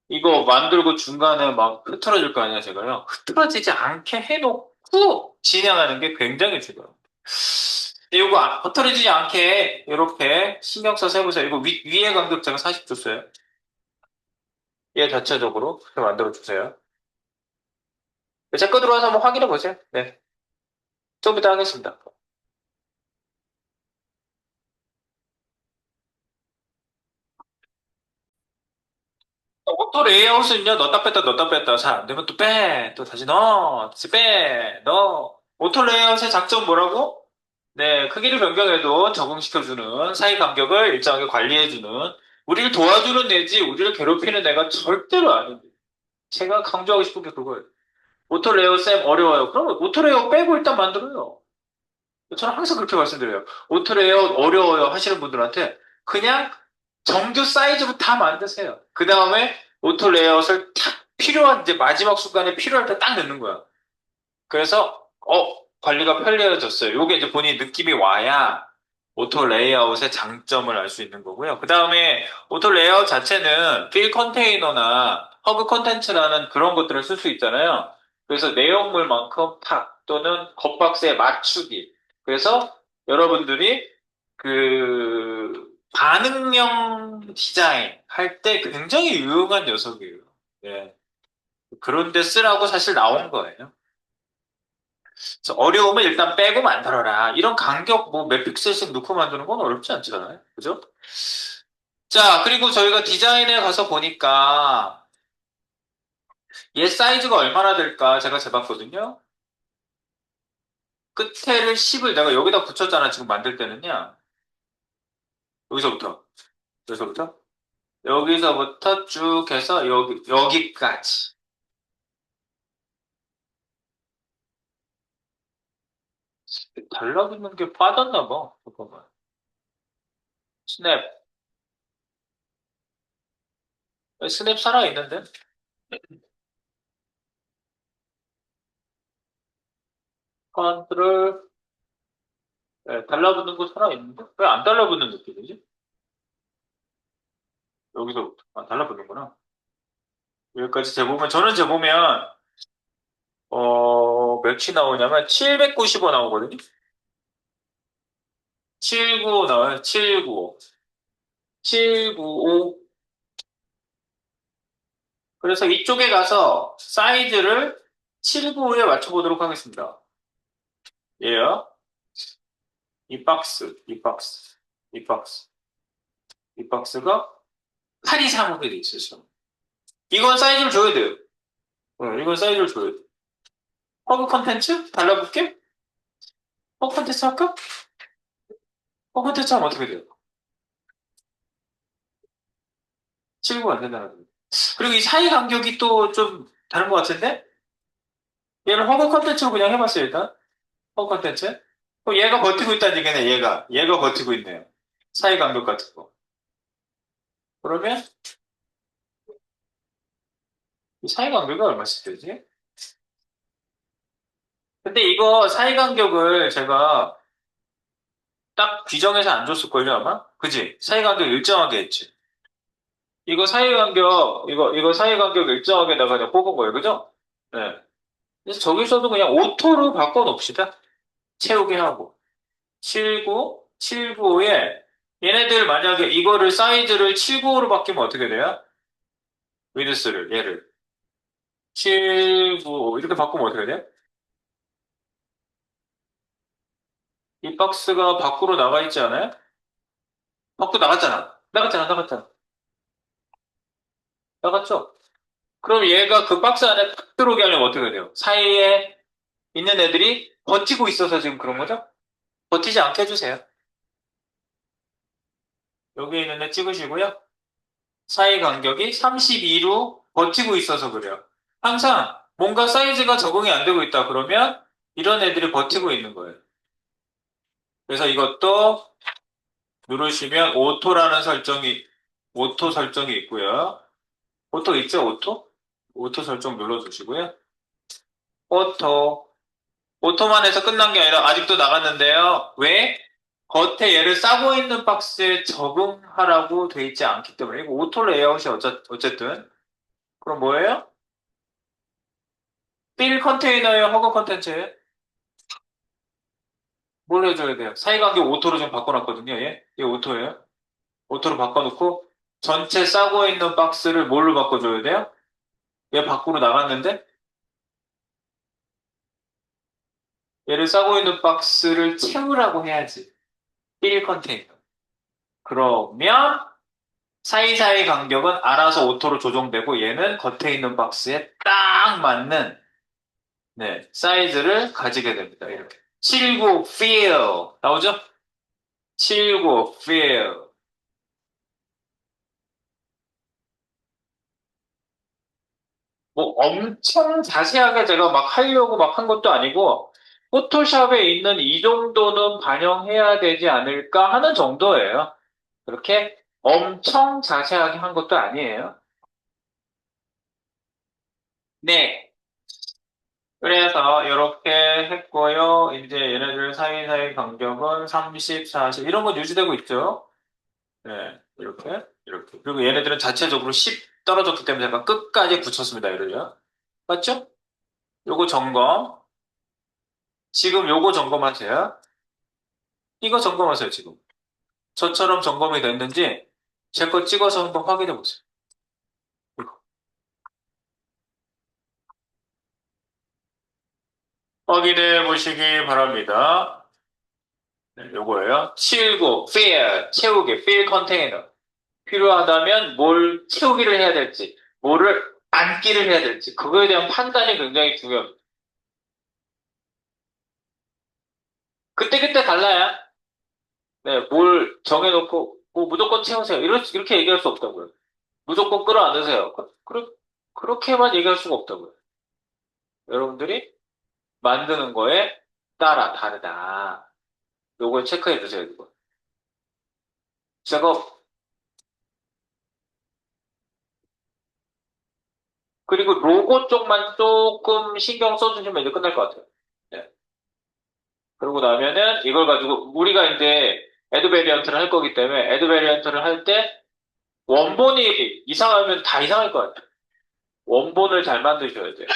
이거 만들고 중간에 막 흐트러질 거 아니야, 제가요. 흐트러지지 않게 해놓고 진행하는 게 굉장히 중요해요. 이거 흐트러지지 않게 이렇게 신경 써서 해보세요. 이거 위에 간격 제가 40 줬어요. 얘 자체적으로 그렇게 만들어주세요. 제 거 들어와서 한번 확인해 보세요. 네. 좀 이따 하겠습니다. 오토 레이아웃은요, 넣었다 뺐다 잘 안 되면 또 빼, 또 다시 넣어, 다시 빼, 넣어. 오토 레이아웃의 장점 뭐라고? 네, 크기를 변경해도 적응시켜주는 사이 간격을 일정하게 관리해주는 우리를 도와주는 애지 우리를 괴롭히는 애가 절대로 아닌데. 제가 강조하고 싶은 게 그거예요. 오토 레이아웃 쌤 어려워요. 그러면 오토 레이아웃 빼고 일단 만들어요. 저는 항상 그렇게 말씀드려요. 오토 레이아웃 어려워요 하시는 분들한테 그냥 정규 사이즈로 다 만드세요. 그 다음에 오토 레이아웃을 탁 필요한 이제 마지막 순간에 필요할 때 딱 넣는 거야. 그래서 관리가 편리해졌어요. 요게 이제 본인 느낌이 와야 오토 레이아웃의 장점을 알 수 있는 거고요. 그 다음에 오토 레이아웃 자체는 필 컨테이너나 허그 컨텐츠라는 그런 것들을 쓸 수 있잖아요. 그래서 내용물만큼 팍 또는 겉박스에 맞추기. 그래서 여러분들이 그 반응형 디자인 할 때 굉장히 유용한 녀석이에요. 예. 그런데 쓰라고 사실 나온 거예요. 그래서 어려우면 일단 빼고 만들어라. 이런 간격 뭐 몇 픽셀씩 넣고 만드는 건 어렵지 않잖아요. 그죠? 자, 그리고 저희가 디자인에 가서 보니까 얘 사이즈가 얼마나 될까 제가 재봤거든요. 끝에를 10을 내가 여기다 붙였잖아. 지금 만들 때는요. 여기서부터. 여기서부터. 여기서부터 쭉 해서 여기까지. 달라붙는 게 빠졌나 봐. 잠깐만. 스냅. 스냅 살아있는데? 컨트롤, 달라붙는 거 살아있는데? 왜 안 달라붙는 느낌이지? 여기서, 달라붙는구나. 여기까지 재보면, 저는 재보면, 몇이 나오냐면, 795 나오거든요? 795 나와요, 795. 795. 그래서 이쪽에 가서 사이즈를 795에 맞춰보도록 하겠습니다. 얘요. 이 박스, 이 박스, 이 박스. 이 박스가 8235개 돼 있어요. 이건 사이즈를 줘야 돼요. 이건 사이즈를 줘야 돼. 허브 컨텐츠? 달라붙게? 허브 컨텐츠 할까? 허브 컨텐츠 하면 어떻게 돼요? 7구 안 된다는 거예요. 그리고 이 사이 간격이 또 좀 다른 것 같은데? 얘를 허브 컨텐츠로 그냥 해봤어요, 일단. 허브 컨텐츠. 그럼 얘가 버티고 있다는 얘기네, 얘가. 얘가 버티고 있네요. 사이 간격 같은 거. 그러면 이 사이 간격이 얼마씩 되지? 근데 이거 사이 간격을 제가 딱 규정해서 안 줬을걸요, 아마? 그지? 사이 간격 일정하게 했지. 이거 사이 간격 일정하게다가 그냥 뽑은 거예요, 그죠? 네. 그래서 저기서도 그냥 오토로 바꿔 놓읍시다. 채우게 하고. 79, 795에 얘네들 만약에 이거를 사이즈를 795로 바뀌면 어떻게 돼요? 위드스를, 얘를. 795 이렇게 바꾸면 어떻게 돼요? 이 박스가 밖으로 나가 있지 않아요? 밖으로 나갔잖아. 나갔잖아, 나갔잖아. 나갔죠? 그럼 얘가 그 박스 안에 탁 들어오게 하려면 어떻게 돼요? 사이에 있는 애들이 버티고 있어서 지금 그런 거죠? 버티지 않게 해주세요. 여기 있는 애 찍으시고요. 사이 간격이 32로 버티고 있어서 그래요. 항상 뭔가 사이즈가 적응이 안 되고 있다 그러면 이런 애들이 버티고 있는 거예요. 그래서 이것도 누르시면 오토 설정이 있고요. 오토 있죠, 오토? 오토 설정 눌러주시고요. 오토. 오토만 해서 끝난 게 아니라 아직도 나갔는데요. 왜? 겉에 얘를 싸고 있는 박스에 적응하라고 돼 있지 않기 때문에. 이거 오토 레이아웃이 어쨌든. 그럼 뭐예요? 필 컨테이너예요? 허그 컨텐츠예요? 뭘 해줘야 돼요? 사이간격 오토로 좀 바꿔놨거든요, 얘. 얘 오토예요. 오토로 바꿔놓고 전체 싸고 있는 박스를 뭘로 바꿔줘야 돼요? 얘 밖으로 나갔는데 얘를 싸고 있는 박스를 채우라고 해야지. 필 컨테이너. 그러면 사이사이 간격은 알아서 오토로 조정되고 얘는 겉에 있는 박스에 딱 맞는 네, 사이즈를 가지게 됩니다. 이렇게. 79 feel 나오죠? 79 feel. 뭐 엄청 자세하게 제가 막 하려고 막 한 것도 아니고 포토샵에 있는 이 정도는 반영해야 되지 않을까 하는 정도예요. 그렇게 엄청 자세하게 한 것도 아니에요. 네. 그래서 이렇게 했고요. 이제 얘네들 사이사이 간격은 30, 40 이런 건 유지되고 있죠. 네. 이렇게. 그리고 얘네들은 자체적으로 10 떨어졌기 때문에 제가 끝까지 붙였습니다. 얘를요. 맞죠? 요거 점검. 지금 요거 점검하세요. 이거 점검하세요, 지금. 저처럼 점검이 됐는지 제 거 찍어서 한번 확인해 보세요. 이거. 확인해 보시기 바랍니다. 네, 요거예요. 치우고, fill, 채우기, fill 컨테이너. 필요하다면 뭘 채우기를 해야 될지, 뭐를 안기를 해야 될지, 그거에 대한 판단이 굉장히 중요합니다. 그때그때 달라요. 네, 뭘 정해놓고, 뭐 무조건 채우세요. 이렇게 얘기할 수 없다고요. 무조건 끌어안으세요. 그렇게만 얘기할 수가 없다고요. 여러분들이 만드는 거에 따라 다르다. 요걸 체크해 주세요, 이거. 제가, 그리고 로고 쪽만 조금 신경 써주시면 이제 끝날 것 같아요. 네. 그러고 나면은 이걸 가지고 우리가 이제 애드 베리언트를 할 거기 때문에 애드 베리언트를 할 때 원본이 이상하면 다 이상할 것 같아요. 원본을 잘 만드셔야 돼요.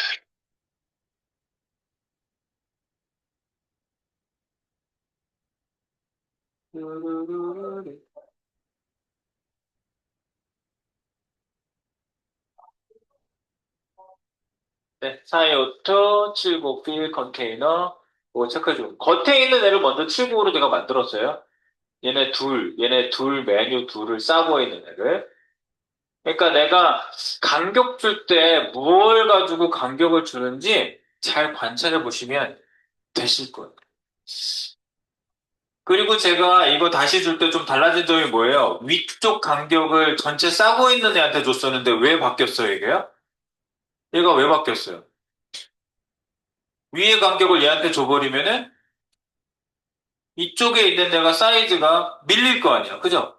네, 사이오토 7곡필 컨테이너 그거 체크해 줘. 겉에 있는 애를 먼저 7곡으로 제가 만들었어요. 얘네 둘 메뉴 둘을 싸고 있는 애를. 그러니까 내가 간격 줄 때 뭘 가지고 간격을 주는지 잘 관찰해 보시면 되실 거예요. 그리고 제가 이거 다시 줄 때 좀 달라진 점이 뭐예요? 위쪽 간격을 전체 싸고 있는 애한테 줬었는데 왜 바뀌었어요, 이게요? 얘가 왜 바뀌었어요? 위의 간격을 얘한테 줘버리면은 이쪽에 있는 애가 사이즈가 밀릴 거 아니야. 그죠?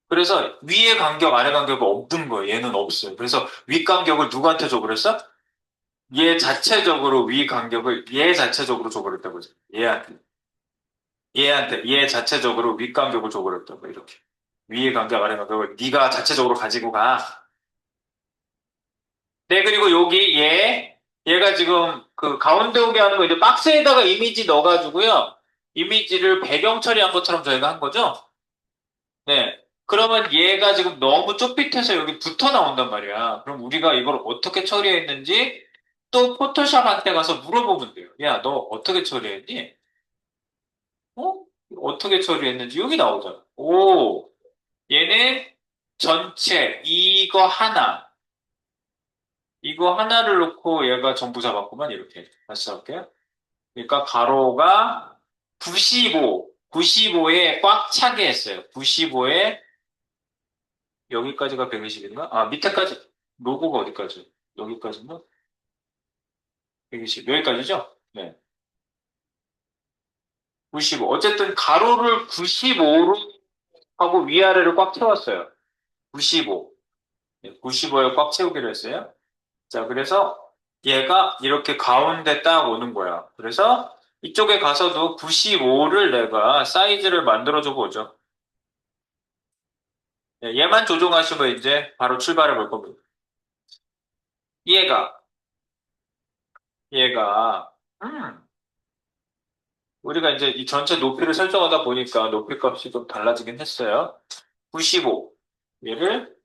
그래서 위의 간격, 아래 간격이 없는 거예요. 얘는 없어요. 그래서 위 간격을 누구한테 줘버렸어? 얘 자체적으로 위 간격을 얘 자체적으로 줘버렸다고. 얘한테. 얘 자체적으로 위 간격을 줘버렸다고. 이렇게. 위의 간격, 아래 간격을 네가 자체적으로 가지고 가. 네, 그리고 여기 얘가 지금 그 가운데 오게 하는 거 이제 박스에다가 이미지 넣어가지고요. 이미지를 배경 처리한 것처럼 저희가 한 거죠? 네. 그러면 얘가 지금 너무 좁빛해서 여기 붙어 나온단 말이야. 그럼 우리가 이걸 어떻게 처리했는지 또 포토샵한테 가서 물어보면 돼요. 야, 너 어떻게 처리했니? 어? 어떻게 처리했는지 여기 나오잖아. 오, 얘는 전체 이거 하나를 놓고 얘가 전부 잡았구만. 이렇게 다시 잡을게요. 그러니까 가로가 95에 꽉 차게 했어요. 95에 여기까지가 120인가? 아, 밑에까지. 로고가 어디까지? 여기까지인가? 120. 여기까지죠? 네. 95. 어쨌든 가로를 95로 하고 위아래를 꽉 채웠어요. 95. 95에 꽉 채우기로 했어요. 자, 그래서 얘가 이렇게 가운데 딱 오는 거야. 그래서 이쪽에 가서도 95를 내가 사이즈를 만들어줘 보죠. 얘만 조정하시면 이제 바로 출발해 볼 겁니다. 얘가, 얘가, 우리가 이제 이 전체 높이를 설정하다 보니까 높이 값이 좀 달라지긴 했어요. 95. 얘를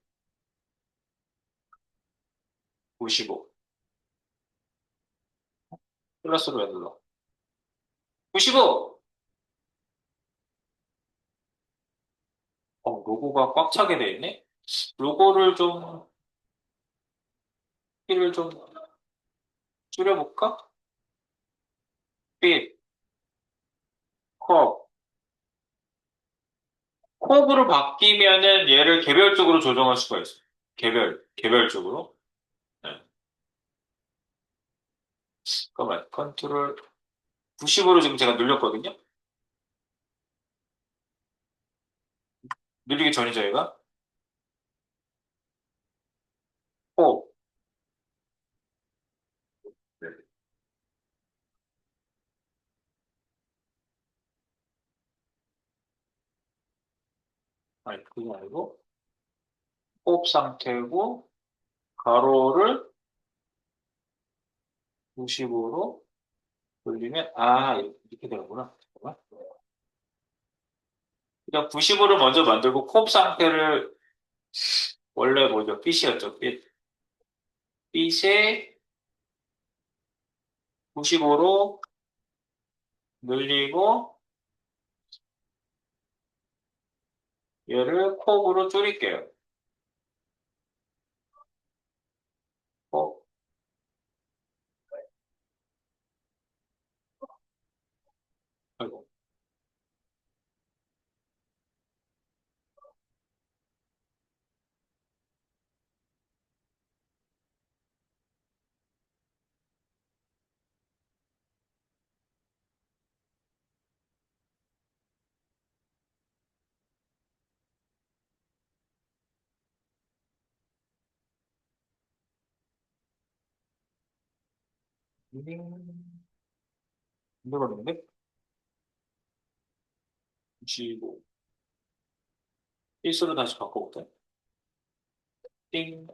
95. 플러스로 왜 눌러? 95! 로고가 꽉 차게 돼 있네? 로고를 좀, 키를 좀 줄여볼까? 빛, 컵. 컵으로 바뀌면은 얘를 개별적으로 조정할 수가 있어요. 개별적으로. 네. 잠깐만, 컨트롤 90으로 지금 제가 눌렸거든요? 눌리기 전이죠, 얘가? 컵. 네. 아니, 그게 아니고, 컵 상태고, 가로를 95로 돌리면, 이렇게 되는구나. 잠깐만. 그냥 95를 먼저 만들고, 컵 상태를, 원래 뭐죠? 빛이었죠, 빛. 빛에 95로 늘리고, 얘를 컵으로 줄일게요. 컵. 아이고. 힘들었는데? 95. 필수로 다시 바꿔볼까요? 띵.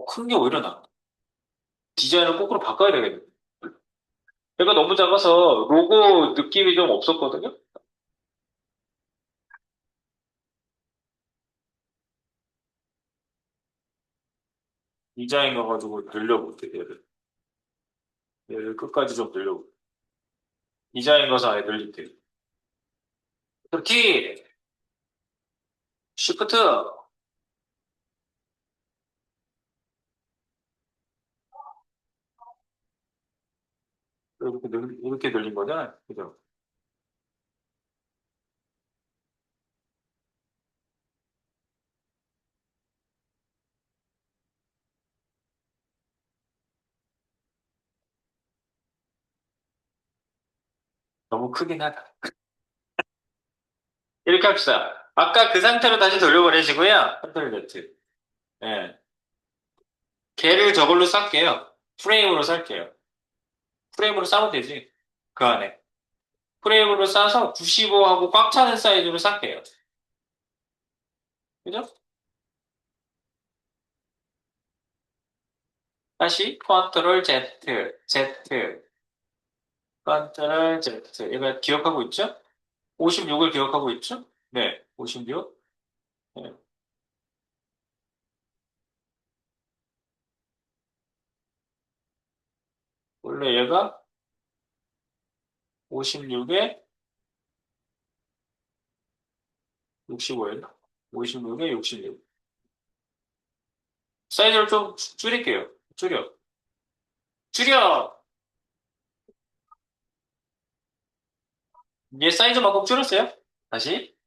큰 게 오히려 나. 디자인을 거꾸로 바꿔야 되겠네. 얘가 너무 작아서 로고 느낌이 좀 없었거든요? 디자인 가가지고 늘려볼게, 얘를. 얘를 끝까지 좀 늘려볼게. 디자인 가서 아예 늘릴게. 키, 시프트, 이렇게 늘린 거잖아. 그죠? 너무 크긴 하다. 이렇게 합시다. 아까 그 상태로 다시 돌려보내시고요. 컨트롤 Z. 예. 걔를 저걸로 쌀게요. 프레임으로 쌀게요. 프레임으로 싸면 되지. 그 안에. 프레임으로 싸서 95하고 꽉 차는 사이즈로 쌀게요. 그죠? 다시 컨트롤 Z, Z, 컨트롤 Z. 얘가 기억하고 있죠? 56을 기억하고 있죠? 네, 56. 네. 원래 얘가 56에 65였나? 56에 66. 사이즈를 좀 줄일게요. 줄여. 줄여! 얘 사이즈만큼 줄였어요. 다시.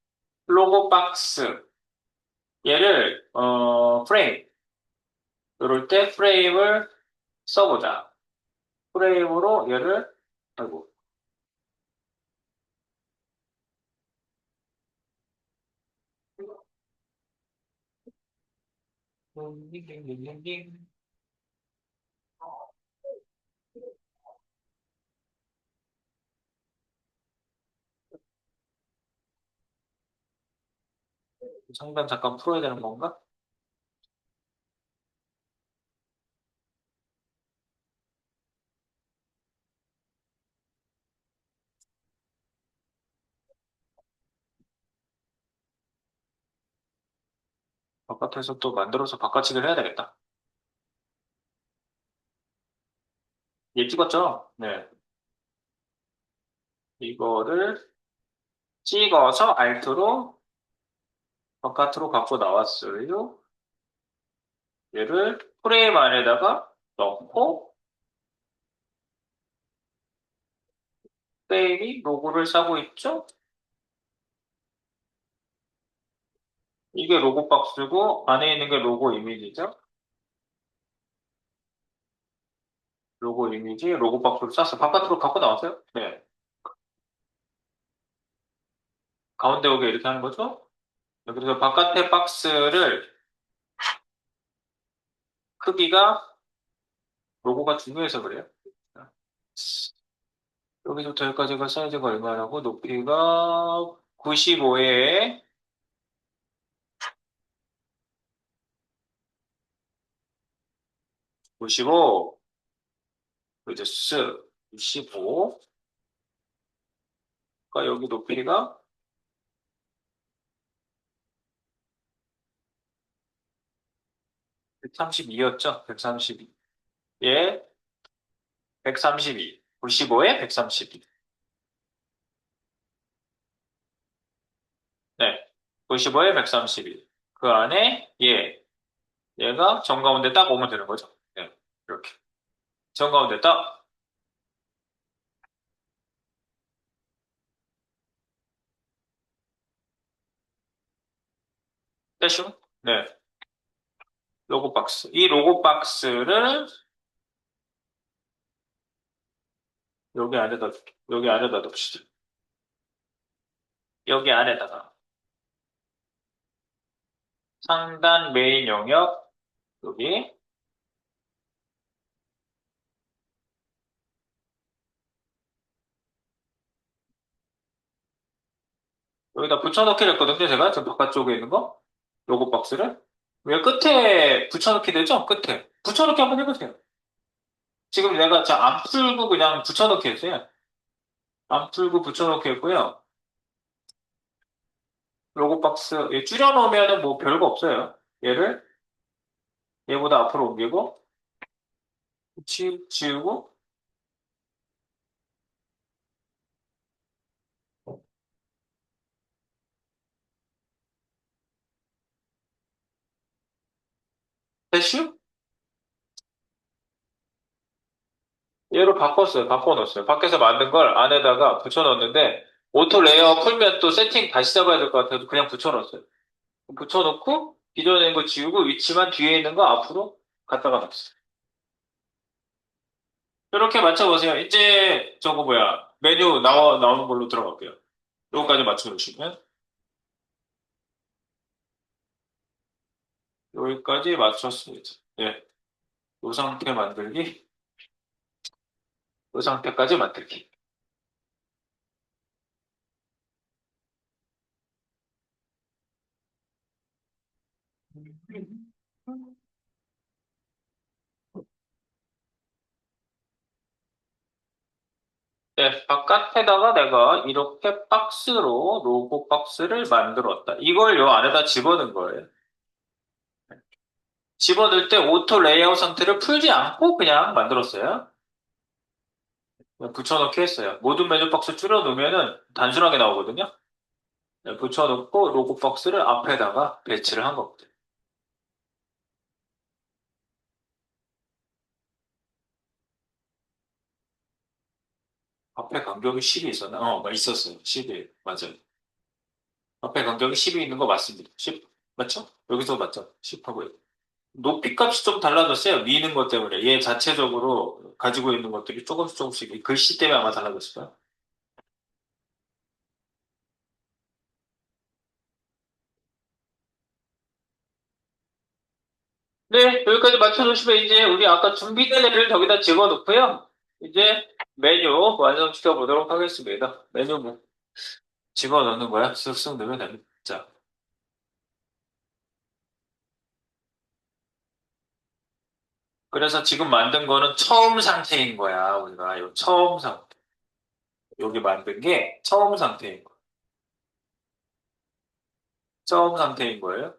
로고 박스. 얘를, 프레임. 이럴 때 프레임을 써보자. 프레임으로 얘를, 아이고. 상단 잠깐 풀어야 되는 건가? 바깥에서 또 만들어서 바깥치기를 해야 되겠다. 얘 찍었죠? 네. 이거를 찍어서 알트로 바깥으로 갖고 나왔어요. 얘를 프레임 안에다가 넣고 프레임이 로고를 싸고 있죠? 이게 로고 박스고 안에 있는 게 로고 이미지죠? 로고 이미지, 로고 박스를 쌌어. 바깥으로 갖고 나왔어요? 네. 가운데 오게 이렇게 하는 거죠? 네, 그래서 바깥의 박스를 크기가 로고가 중요해서 그래요. 여기서부터 여기까지가 사이즈가 얼마라고? 높이가 95에 95, 그죠? 95가 여기 높이가 132였죠? 132. 예, 132. 95에 132. 네. 95에 132. 그 안에 얘가 정가운데 딱 오면 되는 거죠. 네. 이렇게. 정가운데 딱, 떼슈? 네. 로고 박스. 이 로고 박스를 여기 안에다 둡시다. 여기 안에다가. 상단 메인 영역, 여기. 여기다 붙여넣기를 했거든요, 제가. 저 바깥쪽에 있는 거. 요거 박스를. 왜 끝에 붙여넣기 되죠? 끝에. 붙여넣기 한번 해보세요. 지금 내가 안 풀고 그냥 붙여넣기 했어요. 안 풀고 붙여넣기 했고요. 로고 박스, 줄여놓으면은 뭐 별거 없어요. 얘를 얘보다 앞으로 옮기고, 지우고, 대슈? 얘로 바꿨어요. 바꿔놓았어요. 밖에서 만든 걸 안에다가 붙여넣었는데, 오토 레이어 풀면 또 세팅 다시 잡아야 될 것 같아서 그냥 붙여넣었어요. 붙여놓고, 기존에 있는 거 지우고, 위치만 뒤에 있는 거 앞으로 갖다가 놨어요. 이렇게 맞춰보세요. 이제 저거 뭐야, 메뉴 나오는 걸로 들어갈게요. 요거까지 맞춰주시면, 여기까지 맞췄습니다. 예. 요 상태 만들기, 요 상태까지 만들기. 네, 바깥에다가 내가 이렇게 박스로 로고 박스를 만들었다. 이걸 요 안에다 집어넣은 거예요. 집어넣을 때 오토 레이아웃 상태를 풀지 않고 그냥 만들었어요. 그냥 붙여넣기 했어요. 모든 메뉴 박스 줄여놓으면은 단순하게 나오거든요. 네, 붙여놓고 로고 박스를 앞에다가 배치를 한 겁니다. 앞에 간격이 10이 있었나? 있었어요. 10이. 맞아요. 앞에 간격이 10이 있는 거 맞습니다. 10? 맞죠? 여기서 맞죠? 10하고요. 높이 값이 좀 달라졌어요. 미는 것 때문에. 얘 자체적으로 가지고 있는 것들이 조금씩 조금씩 이 글씨 때문에 아마 달라졌을 거야. 네, 여기까지 맞춰주시면 이제 우리 아까 준비된 애를 저기다 집어넣고요. 이제 메뉴 완성시켜 보도록 하겠습니다. 메뉴 뭐 집어넣는 거야? 쓱쓱 넣으면 됩니다. 자, 그래서 지금 만든 거는 처음 상태인 거야. 우리가 요 처음 상태. 여기 만든 게 처음 상태인 거. 처음 상태인 거예요.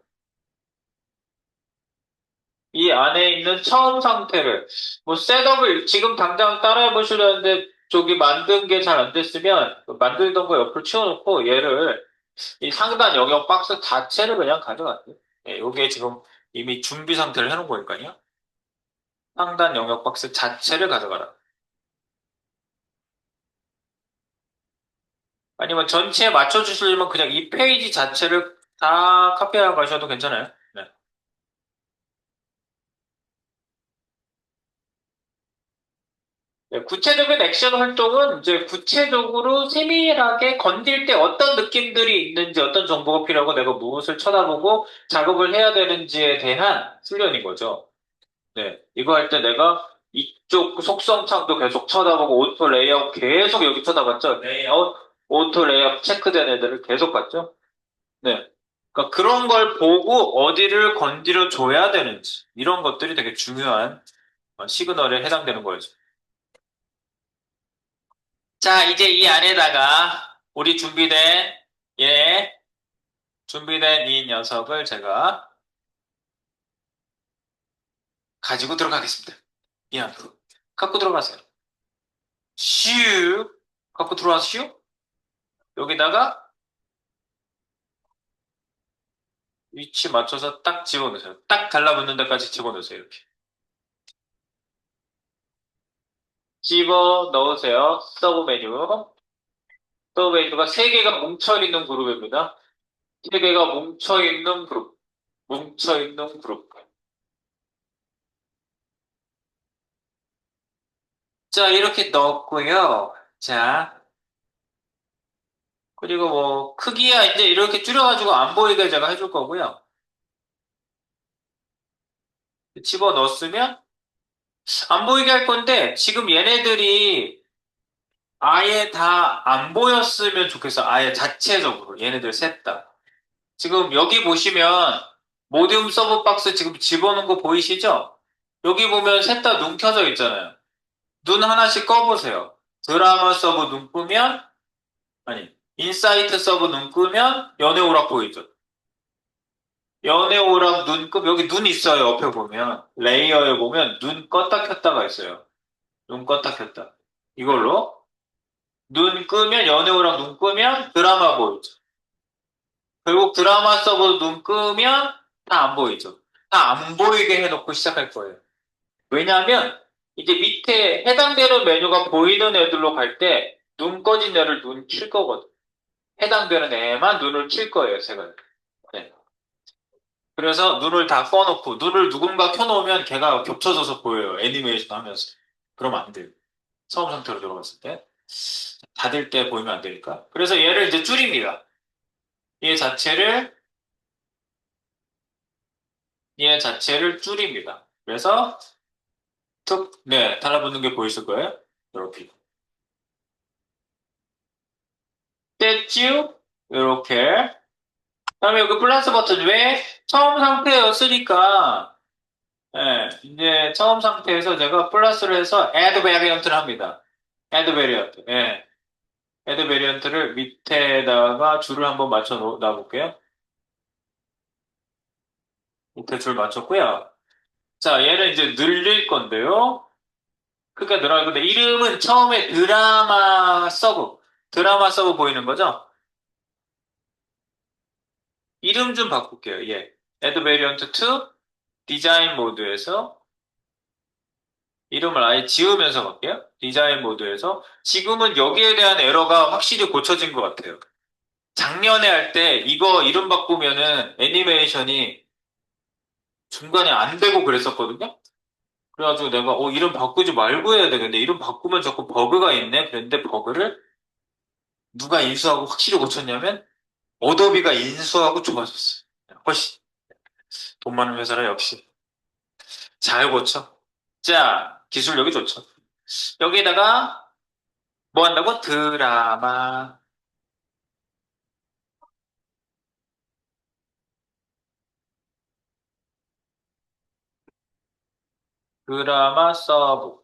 이 안에 있는 처음 상태를 뭐 셋업을 지금 당장 따라해 보시려는데 저기 만든 게 잘 안 됐으면 그 만들던 거 옆으로 치워놓고 얘를 이 상단 영역 박스 자체를 그냥 가져가세요. 예, 요게 지금 이미 준비 상태를 해놓은 거니까요. 상단 영역 박스 자체를 가져가라. 아니면 전체에 맞춰주시려면 그냥 이 페이지 자체를 다 카피하고 가셔도 괜찮아요. 네. 네, 구체적인 액션 활동은 이제 구체적으로 세밀하게 건들 때 어떤 느낌들이 있는지 어떤 정보가 필요하고 내가 무엇을 쳐다보고 작업을 해야 되는지에 대한 훈련인 거죠. 네, 이거 할 때 내가 이쪽 속성창도 계속 쳐다보고 오토 레이아웃 계속 여기 쳐다봤죠. 레이아웃, 오토 레이아웃 체크된 애들을 계속 봤죠. 네. 그러니까 그런 걸 보고 어디를 건드려 줘야 되는지 이런 것들이 되게 중요한 시그널에 해당되는 거죠. 자, 이제 이 안에다가 우리 예, 준비된 이 녀석을 제가 가지고 들어가겠습니다. 이 안으로. 갖고 들어가세요. 슈, 갖고 들어와슈. 여기다가 위치 맞춰서 딱 집어넣으세요. 딱 달라붙는 데까지 집어넣으세요. 이렇게. 집어 넣으세요. 서브 메뉴. 서브 메뉴가 세 개가 뭉쳐있는 그룹입니다. 세 개가 뭉쳐있는 그룹. 뭉쳐있는 그룹. 자, 이렇게 넣었고요. 자, 그리고 뭐, 크기야 이제 이렇게 줄여가지고 안 보이게 제가 해줄 거고요. 집어 넣었으면 안 보이게 할 건데, 지금 얘네들이 아예 다 안 보였으면 좋겠어. 아예 자체적으로. 얘네들 셋 다. 지금 여기 보시면 모듈 서브 박스 지금 집어넣은 거 보이시죠? 여기 보면 셋 다 눈 켜져 있잖아요. 눈 하나씩 꺼보세요. 드라마 서브 눈 끄면, 아니, 인사이트 서브 눈 끄면 연애오락 보이죠? 연애오락 눈 여기 눈 있어요. 옆에 보면. 레이어에 보면 눈 껐다 켰다가 있어요. 눈 껐다 켰다. 이걸로. 눈 끄면, 연애오락 눈 끄면 드라마 보이죠? 결국 드라마 서버 눈 끄면 다 안 보이죠. 다 안 보이게 해놓고 시작할 거예요. 왜냐하면 이제 밑에 해당되는 메뉴가 보이는 애들로 갈 때 눈 꺼진 애를 눈 킬 거거든. 해당되는 애만 눈을 킬 거예요, 제가. 네. 그래서 눈을 다 꺼놓고 눈을 누군가 켜놓으면 걔가 겹쳐져서 보여요. 애니메이션 하면서. 그러면 안 돼요. 처음 상태로 들어갔을 때. 닫을 때 보이면 안 되니까. 그래서 얘를 이제 줄입니다. 얘 자체를 얘 자체를 줄입니다. 그래서 네, 달라붙는 게 보이실 거예요. 이렇게. 떼쥬, 이렇게. 그다음에 여기 플러스 버튼 왜 처음 상태였으니까, 예, 이제 처음 상태에서 제가 플러스를 해서 add variant를 합니다. add variant, 예. add variant를 밑에다가 줄을 한번 맞춰 놔볼게요. 밑에 줄 맞췄고요. 자, 얘는 이제 늘릴 건데요. 그러니까 늘어날 건데, 이름은 처음에 드라마 서브 보이는 거죠? 이름 좀 바꿀게요. 예. add variant to 디자인 모드에서 이름을 아예 지으면서 갈게요. 디자인 모드에서 지금은 여기에 대한 에러가 확실히 고쳐진 것 같아요. 작년에 할 때 이거 이름 바꾸면은 애니메이션이 중간에 안 되고 그랬었거든요. 그래가지고 내가 이름 바꾸지 말고 해야 되겠네. 이름 바꾸면 자꾸 버그가 있네. 그랬는데 버그를 누가 인수하고 확실히 고쳤냐면 어도비가 인수하고 좋아졌어요. 훨씬 돈 많은 회사라 역시 잘 고쳐. 자, 기술력이 좋죠. 여기다가 뭐 한다고? 드라마 서브.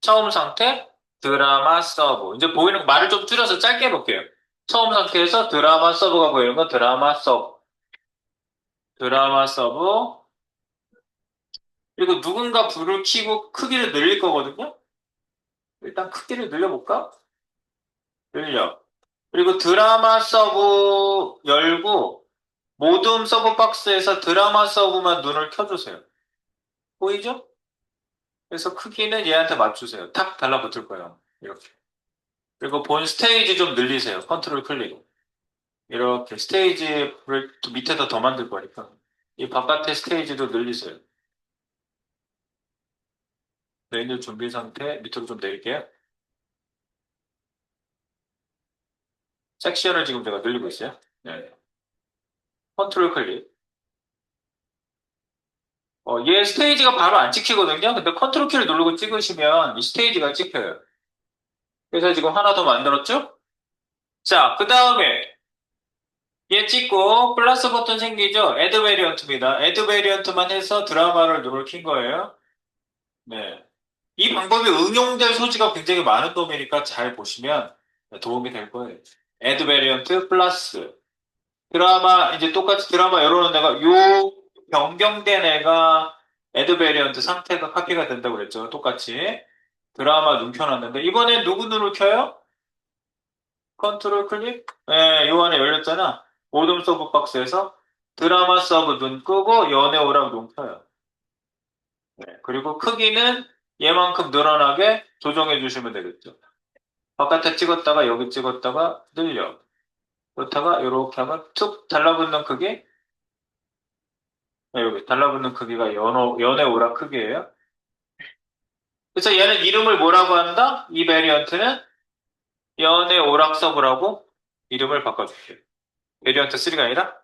처음 상태, 드라마 서브. 이제 보이는 거 말을 좀 줄여서 짧게 해볼게요. 처음 상태에서 드라마 서브가 보이는 건 드라마 서브. 드라마 서브. 그리고 누군가 불을 켜고 크기를 늘릴 거거든요? 일단 크기를 늘려볼까? 늘려. 그리고 드라마 서브 열고, 모둠 서브 박스에서 드라마 서브만 눈을 켜주세요. 보이죠? 그래서 크기는 얘한테 맞추세요. 탁 달라붙을 거예요. 이렇게. 그리고 본 스테이지 좀 늘리세요. 컨트롤 클릭. 이렇게 스테이지를 밑에다 더 만들 거니까. 이 바깥의 스테이지도 늘리세요. 메뉴 준비 상태 밑으로 좀 내릴게요. 섹션을 지금 제가 늘리고 있어요. 네. 컨트롤 클릭. 얘 스테이지가 바로 안 찍히거든요. 근데 컨트롤 키를 누르고 찍으시면 이 스테이지가 찍혀요. 그래서 지금 하나 더 만들었죠? 자, 그 다음에 얘 찍고 플러스 버튼 생기죠? 애드 베리언트입니다. 애드 베리언트만 해서 드라마를 누를 킨 거예요. 네. 이 방법이 응용될 소지가 굉장히 많은 놈이니까 잘 보시면 도움이 될 거예요. 애드 베리언트 플러스 드라마 이제 똑같이 드라마 열어놓은 애가 요 변경된 애가 애드 베리언트 상태가 카피가 된다고 그랬죠. 똑같이 드라마 눈 켜놨는데 이번엔 누구 눈을 켜요? 컨트롤 클릭? 네, 요 안에 열렸잖아. 오둠 서브 박스에서 드라마 서브 눈 끄고 연애 오락 눈 켜요. 네, 그리고 크기는 얘만큼 늘어나게 조정해 주시면 되겠죠. 바깥에 찍었다가 여기 찍었다가 늘려. 그렇다가 이렇게 하면 툭 달라붙는 크기. 네, 여기 달라붙는 크기가 연애 오락 크기예요. 그래서 얘는 이름을 뭐라고 한다? 이 베리언트는 연애 오락 서브라고 이름을 바꿔줄게요. 베리언트 3가 아니라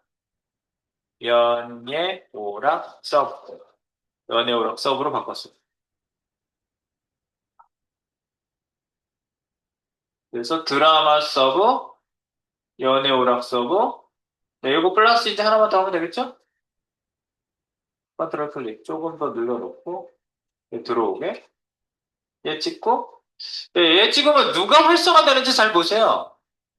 연애 오락 서브. 연애 오락 서브로 바꿨어요. 그래서 드라마 서브, 연애 오락 서브. 네, 이거 플러스 이제 하나만 더 하면 되겠죠? 컨트롤 클릭 조금 더 늘려놓고 얘 들어오게. 얘 찍고 네, 얘 찍으면 누가 활성화되는지 잘 보세요.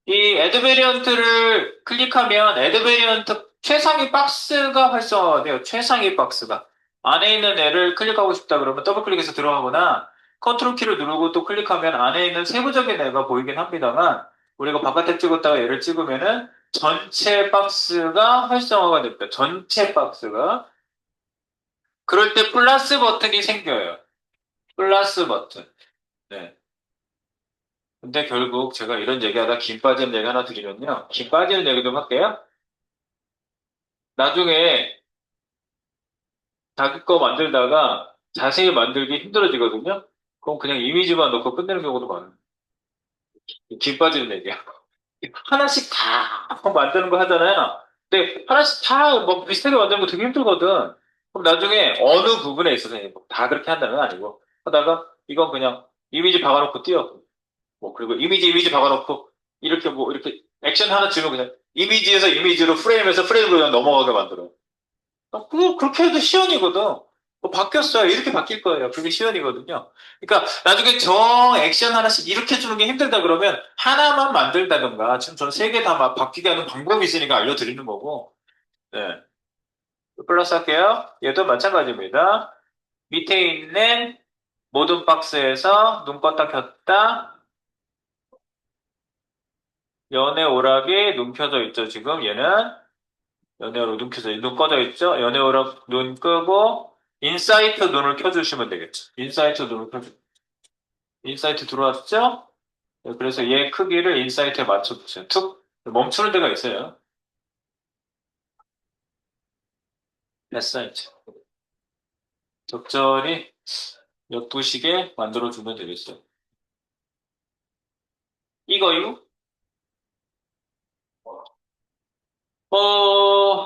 이 애드 베리언트를 클릭하면 애드 베리언트 최상위 박스가 활성화돼요. 최상위 박스가. 안에 있는 애를 클릭하고 싶다 그러면 더블 클릭해서 들어가거나 컨트롤 키를 누르고 또 클릭하면 안에 있는 세부적인 애가 보이긴 합니다만 우리가 바깥에 찍었다가 얘를 찍으면은 전체 박스가 활성화가 됩니다. 전체 박스가. 그럴 때 플러스 버튼이 생겨요. 플러스 버튼. 네. 근데 결국 제가 이런 얘기하다 김 빠지는 얘기 하나 드리면요. 김 빠지는 얘기 좀 할게요. 나중에 자기 거 만들다가 자세히 만들기 힘들어지거든요. 그럼 그냥 이미지만 넣고 끝내는 경우도 많아요. 김 빠지는 얘기야. 하나씩 다 만드는 거 하잖아요. 근데 하나씩 다 뭐 비슷하게 만드는 거 되게 힘들거든. 그럼 나중에 어느 부분에 있어서 다 그렇게 한다는 건 아니고 하다가 이건 그냥 이미지 박아놓고 띄워. 뭐, 그리고 이미지 박아놓고, 이렇게 뭐, 이렇게 액션 하나 주면 그냥 이미지에서 이미지로 프레임에서 프레임으로 그냥 넘어가게 만들어. 그거 그렇게 해도 시연이거든. 뭐 바뀌었어요. 이렇게 바뀔 거예요. 그게 시연이거든요. 그러니까 나중에 정 액션 하나씩 이렇게 주는 게 힘들다 그러면 하나만 만들다던가, 지금 저는 세 개 다 막 바뀌게 하는 방법이 있으니까 알려드리는 거고, 네. 플러스 할게요. 얘도 마찬가지입니다. 밑에 있는 모든 박스에서 눈 껐다 켰다. 연애 오락이 눈 켜져 있죠, 지금. 얘는 연애 오락 눈 켜져, 눈 꺼져 있죠? 연애 오락 눈 끄고, 인사이트 눈을 켜주시면 되겠죠. 인사이트 눈을 켜주. 인사이트 들어왔죠? 네, 그래서 얘 크기를 인사이트에 맞춰주세요. 툭! 멈추는 데가 있어요. 됐어, 이제. 적절히 엿보시게 만들어주면 되겠어요. 이거요?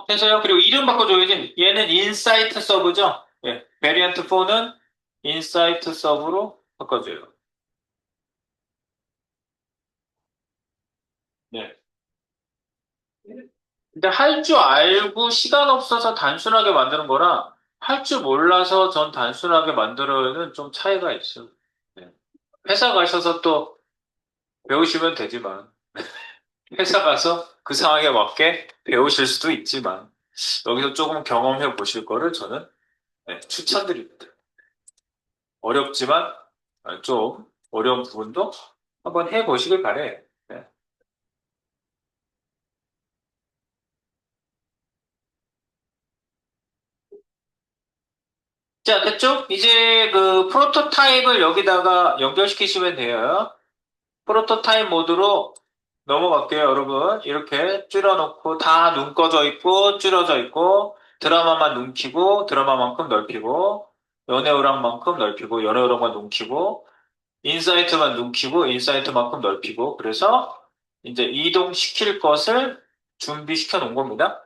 해서요. 그리고 이름 바꿔줘야지. 얘는 인사이트 서브죠? 예. 베리언트 4는 인사이트 서브로 바꿔줘요. 네. 근데 할 줄 알고 시간 없어서 단순하게 만드는 거랑 할 줄 몰라서 전 단순하게 만들어는 좀 차이가 있어요. 네. 회사 가셔서 또 배우시면 되지만 회사 가서 그 상황에 맞게 배우실 수도 있지만 여기서 조금 경험해 보실 거를 저는 네, 추천드립니다. 어렵지만 좀 어려운 부분도 한번 해보시길 바래요. 네. 자, 됐죠? 이제 그 프로토타입을 여기다가 연결시키시면 돼요. 프로토타입 모드로 넘어갈게요, 여러분. 이렇게 줄여놓고 다 눈 꺼져 있고 줄여져 있고 드라마만 눈 키고 드라마만큼 넓히고 연애오락만큼 넓히고 연애오락만 눈 키고 인사이트만 눈 키고 인사이트만큼 넓히고 그래서 이제 이동시킬 것을 준비시켜 놓은 겁니다.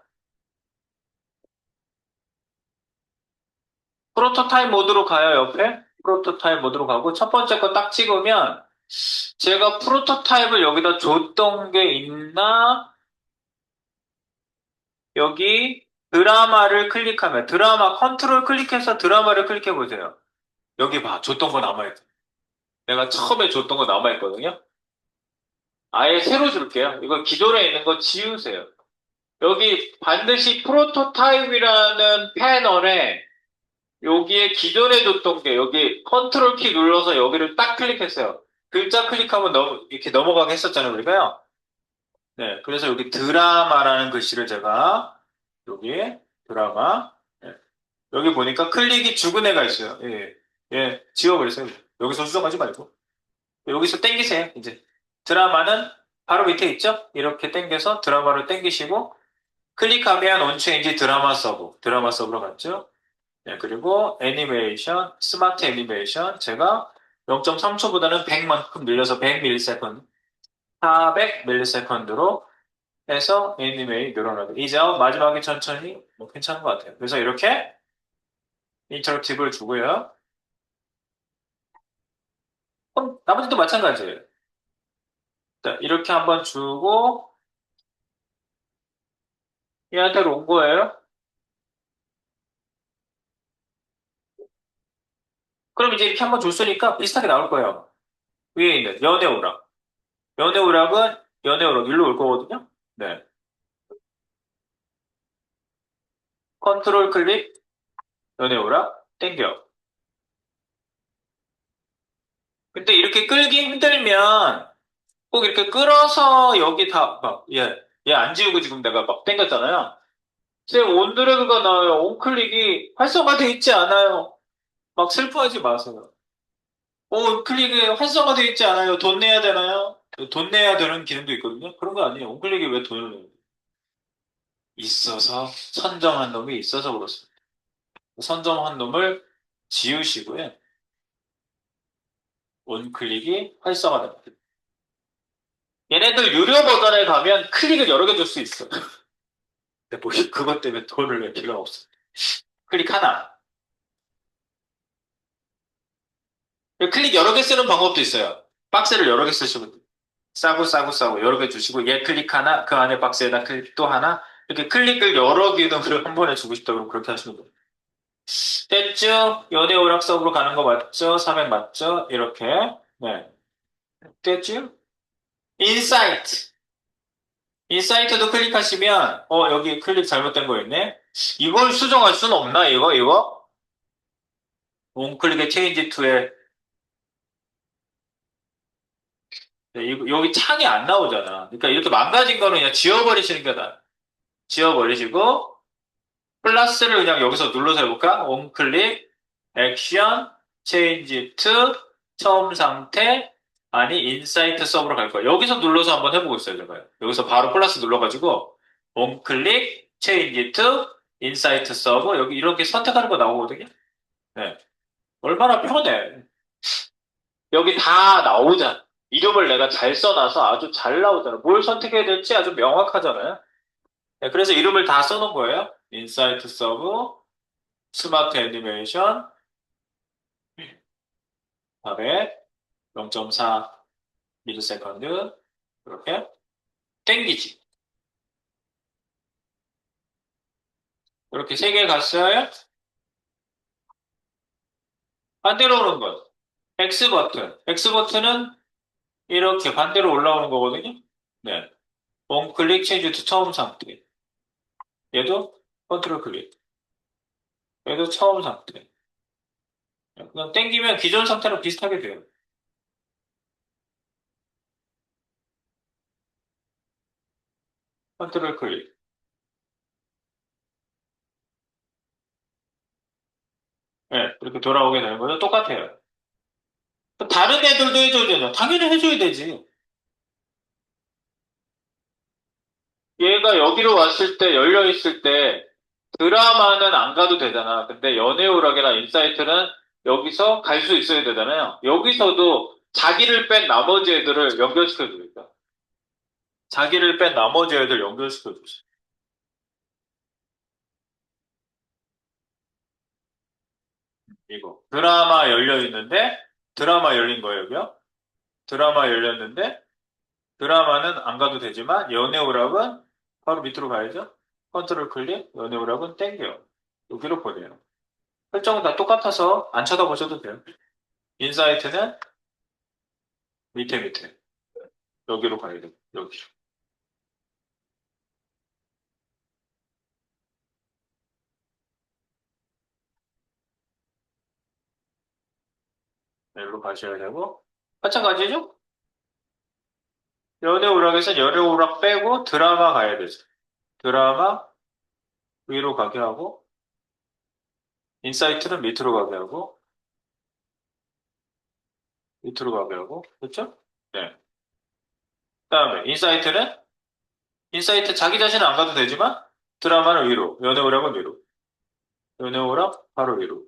프로토타입 모드로 가요, 옆에. 프로토타입 모드로 가고 첫 번째 거 딱 찍으면 제가 프로토타입을 여기다 줬던 게 있나? 여기 드라마를 클릭하면 드라마 컨트롤 클릭해서 드라마를 클릭해 보세요. 여기 봐. 줬던 거 남아있어. 내가 처음에 줬던 거 남아있거든요. 아예 새로 줄게요. 이거 기존에 있는 거 지우세요. 여기 반드시 프로토타입이라는 패널에 여기에 기존에 줬던 게 여기 컨트롤 키 눌러서 여기를 딱 클릭했어요. 글자 클릭하면 이렇게 넘어가게 했었잖아요, 우리가요. 네, 그래서 여기 드라마라는 글씨를 제가 여기 드라마 네, 여기 보니까 클릭이 죽은 애가 있어요. 예, 예, 지워버리세요. 여기서 수정하지 말고 여기서 땡기세요. 이제 드라마는 바로 밑에 있죠? 이렇게 땡겨서 드라마를 땡기시고 클릭하면 온체인지 드라마 서브로 갔죠? 네, 그리고 애니메이션, 스마트 애니메이션 제가 0.3초보다는 100만큼 늘려서 100ms, 400ms로 해서 애니메이 늘어나고 이제 마지막에 천천히 뭐 괜찮은 것 같아요. 그래서 이렇게 인터랙티브를 주고요. 그럼 나머지도 마찬가지예요. 자, 이렇게 한번 주고 얘한테로 온 거예요. 그럼 이제 이렇게 한번 줬으니까 비슷하게 나올 거예요. 위에 있는 연애오락. 연애오락은 연애오락 일로 올 거거든요. 네. 컨트롤 클릭, 연애오락, 땡겨. 근데 이렇게 끌기 힘들면 꼭 이렇게 끌어서 여기 다, 막, 얘 안 지우고 지금 내가 막 땡겼잖아요. 쌤, 온드래그가 나와요. 온클릭이 활성화되어 있지 않아요. 막 슬퍼하지 마세요. 온클릭이 활성화되어 있지 않아요. 돈 내야 되나요? 돈 내야 되는 기능도 있거든요. 그런 거 아니에요. 온클릭이 왜 돈을 내요? 있어서, 선정한 놈이 있어서 그렇습니다. 선정한 놈을 지우시고요. 온클릭이 활성화됩니다. 얘네들 유료 버전에 가면 클릭을 여러 개 줄 수 있어. 근데 뭐 그것 때문에 돈을 낼 필요가 없어. 클릭 하나. 클릭 여러 개 쓰는 방법도 있어요. 박스를 여러 개 쓰시면 돼요. 싸고 싸고 싸고 여러 개 주시고 얘 클릭 하나, 그 안에 박스에다 클릭 또 하나. 이렇게 클릭을 여러 기능을 한 번에 주고 싶다 그러면 그렇게 하시면 돼요. 됐죠? 연애 오락석으로 가는 거 맞죠? 3행 맞죠? 이렇게. 네. 됐죠? 인사이트. 인사이트도 클릭하시면, 여기 클릭 잘못된 거 있네? 이걸 수정할 수는 없나, 이거? 온클릭에 체인지 투에, 여기 창이 안 나오잖아. 그러니까 이렇게 망가진 거는 그냥 지워버리시는 게 나아. 지워버리시고, 플러스를 그냥 여기서 눌러서 해볼까? 온클릭, 액션, 체인지 투, 처음 상태, 아니, 인사이트 서브로 갈 거야. 여기서 눌러서 한번 해보고 있어요, 제가. 여기서 바로 플러스 눌러가지고, 온클릭, 체인지 투, 인사이트 서브, 여기 이렇게 선택하는 거 나오거든요? 네. 얼마나 편해. 여기 다 나오잖아. 이름을 내가 잘 써놔서 아주 잘 나오잖아. 뭘 선택해야 될지 아주 명확하잖아요. 네, 그래서 이름을 다 써놓은 거예요. 인사이트 서브, 스마트 애니메이션, 다음에 0.4 미리세컨드, 이렇게 땡기지. 이렇게 세 개 갔어요. 반대로 오는 것. X 버튼. X 버튼은 이렇게 반대로 올라오는 거거든요. 네. 원 클릭 체인지 투 처음 상태. 얘도 컨트롤 클릭. 얘도 처음 상태. 그냥 땡기면 기존 상태랑 비슷하게 돼요. 컨트롤 클릭. 네, 이렇게 돌아오게 되는 거죠. 똑같아요. 다른 애들도 해줘야 되죠. 당연히 해줘야 되지. 얘가 여기로 왔을 때, 열려 있을 때, 드라마는 안 가도 되잖아. 근데 연애오락이나 인사이트는 여기서 갈 수 있어야 되잖아요. 여기서도 자기를 뺀 나머지 애들을 연결시켜 주니까. 자기를 뺀 나머지 애들 연결시켜 주세요. 이거. 드라마 열려 있는데, 드라마 열린 거예요, 여기요? 드라마 열렸는데, 드라마는 안 가도 되지만, 연애오락은 바로 밑으로 가야죠? 컨트롤 클릭, 연애오락은 땡겨요. 여기로 보내요. 설정은 다 똑같아서 안 쳐다보셔도 돼요. 인사이트는 밑에. 여기로 가야 돼요. 여기로. 여기로 가셔야 되고. 마찬가지죠? 연애오락에서 연애오락 빼고 드라마 가야 되죠. 드라마 위로 가게 하고, 인사이트는 밑으로 가게 하고, 그렇죠? 네. 그다음에 인사이트 자기 자신은 안 가도 되지만, 드라마는 위로, 연애오락은 위로, 연애오락 바로 위로,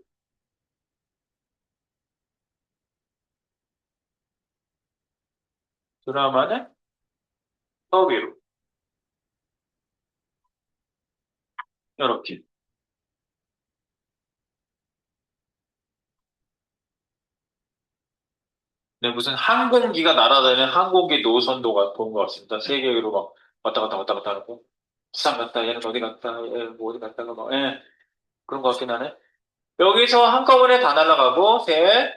드라마는 더 위로, 이렇게. 네, 무슨 항공기가 날아다니는 항공기 노선도가 본 것 같습니다. 세계로 막 왔다 갔다 왔다 갔다 하고. 부산 갔다, 얘는 어디 갔다, 얘 뭐 어디 갔다가 막, 예, 그런 것 같긴 하네. 여기서 한꺼번에 다 날아가고, 셋.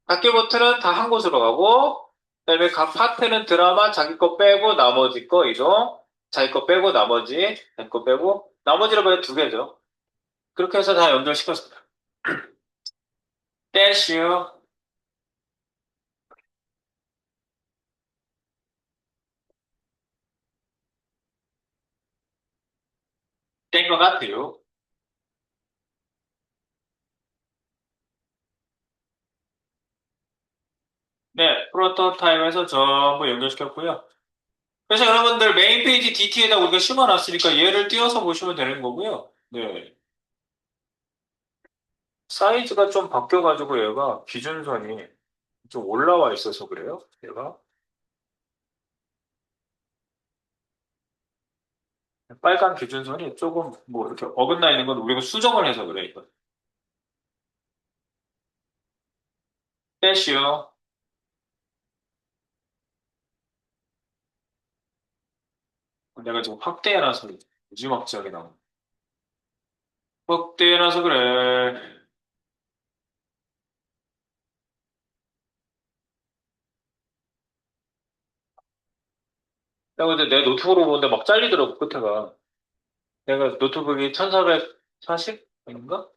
각기 보트는 다 한 곳으로 가고, 그다음에 각 파트는 드라마 자기 거 빼고 나머지 거 이동, 자기 거 빼고 나머지, 자기 거 빼고, 나머지로 봐야 두 개죠. 그렇게 해서 다 연결시켰습니다. 댄슈. 된 것 같아요. 네, 프로토타입에서 전부 연결시켰고요. 그래서 여러분들 메인 페이지 DT에다 우리가 심어놨으니까 얘를 띄워서 보시면 되는 거고요. 네. 사이즈가 좀 바뀌어가지고 얘가 기준선이 좀 올라와 있어서 그래요. 얘가 빨간 기준선이 조금 뭐 이렇게 어긋나 있는 건 우리가 수정을 해서 그래, 이거. 떼시요. 내가 지금 확대해놔서 무지막지하게 나오네. 확대해놔서 그래. 내가 근데 내 노트북으로 보는데 막 잘리더라고, 끝에가. 내가 노트북이 1440인가?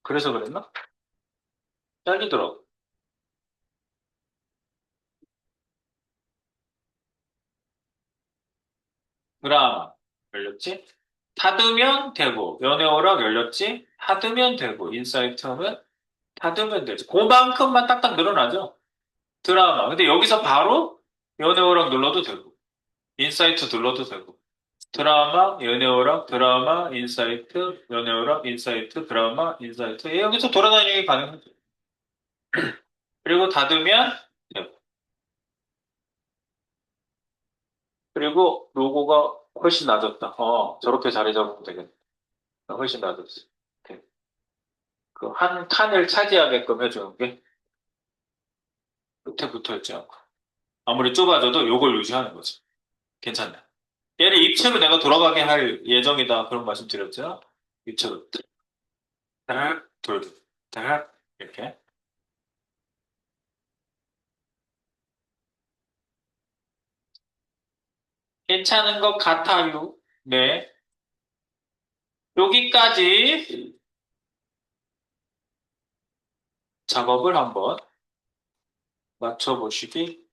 그래서 그랬나? 잘리더라고. 드라마 열렸지? 닫으면 되고, 연애오락 열렸지? 닫으면 되고, 인사이트 하면 닫으면 되지. 그만큼만 딱딱 늘어나죠? 드라마. 근데 여기서 바로 연애오락 눌러도 되고, 인사이트 눌러도 되고, 드라마, 연애오락, 드라마, 인사이트, 연애오락, 인사이트, 드라마, 인사이트. 여기서 돌아다니기 가능하죠. 그리고 닫으면 되고. 그리고 로고가 훨씬 낮았다. 저렇게 자리 잡으면 되겠다. 훨씬 낮았어. 그 한 칸을 차지하게끔 해주는 게 끝에 붙어 있지 않고. 아무리 좁아져도 요걸 유지하는 거지. 괜찮네. 얘를 입체로 내가 돌아가게 할 예정이다. 그런 말씀 드렸죠? 입체로 딱 돌고, 딱 이렇게. 괜찮은 것 같아요. 네. 여기까지 작업을 한번 맞춰보시기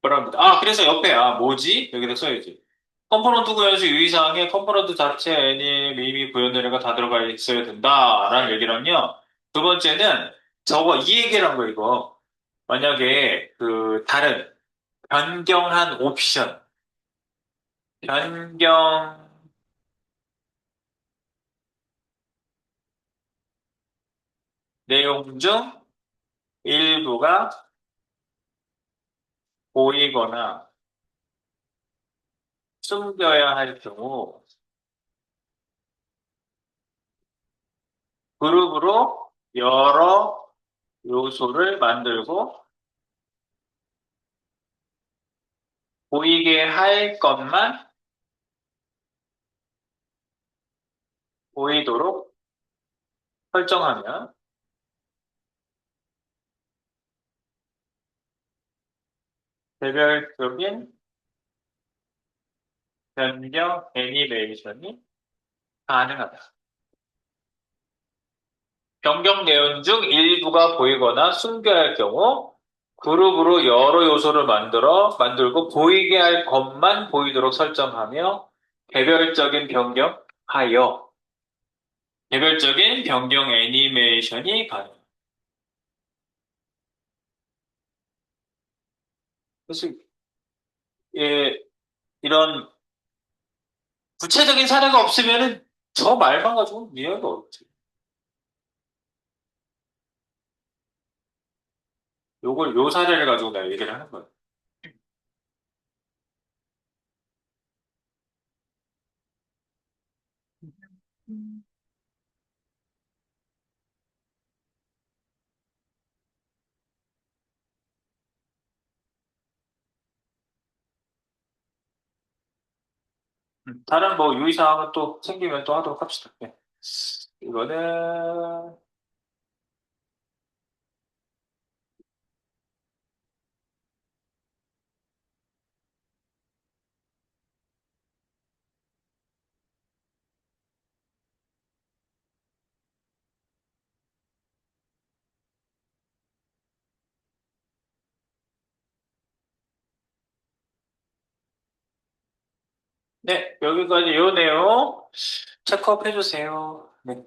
바랍니다. 그래서 옆에, 뭐지? 여기다 써야지. 컴포넌트 구현수 유의사항에 컴포넌트 자체 애니, 미미, 구현노래가 다 들어가 있어야 된다라는 얘기랑요. 두 번째는 저거 이 얘기를 한 거, 이거. 만약에 그 다른 변경한 옵션, 변경 내용 중 일부가 보이거나 숨겨야 할 경우 그룹으로 여러 요소를 만들고 보이게 할 것만 보이도록 설정하면 개별적인 변경 애니메이션이 가능하다. 변경 내용 중 일부가 보이거나 숨겨야 할 경우 그룹으로 여러 요소를 만들고 보이게 할 것만 보이도록 설정하며 개별적인 변경하여 개별적인 변경 애니메이션이 가능. 그래서 예, 이런 구체적인 사례가 없으면은 저 말만 가지고 이해가 어렵지. 요 사례를 가지고 내가 얘기를 하는 거야. 다른 뭐 유의사항은 또 생기면 또 하도록 합시다. 네. 이거는, 네, 여기까지 요 내용 체크업 해주세요. 네.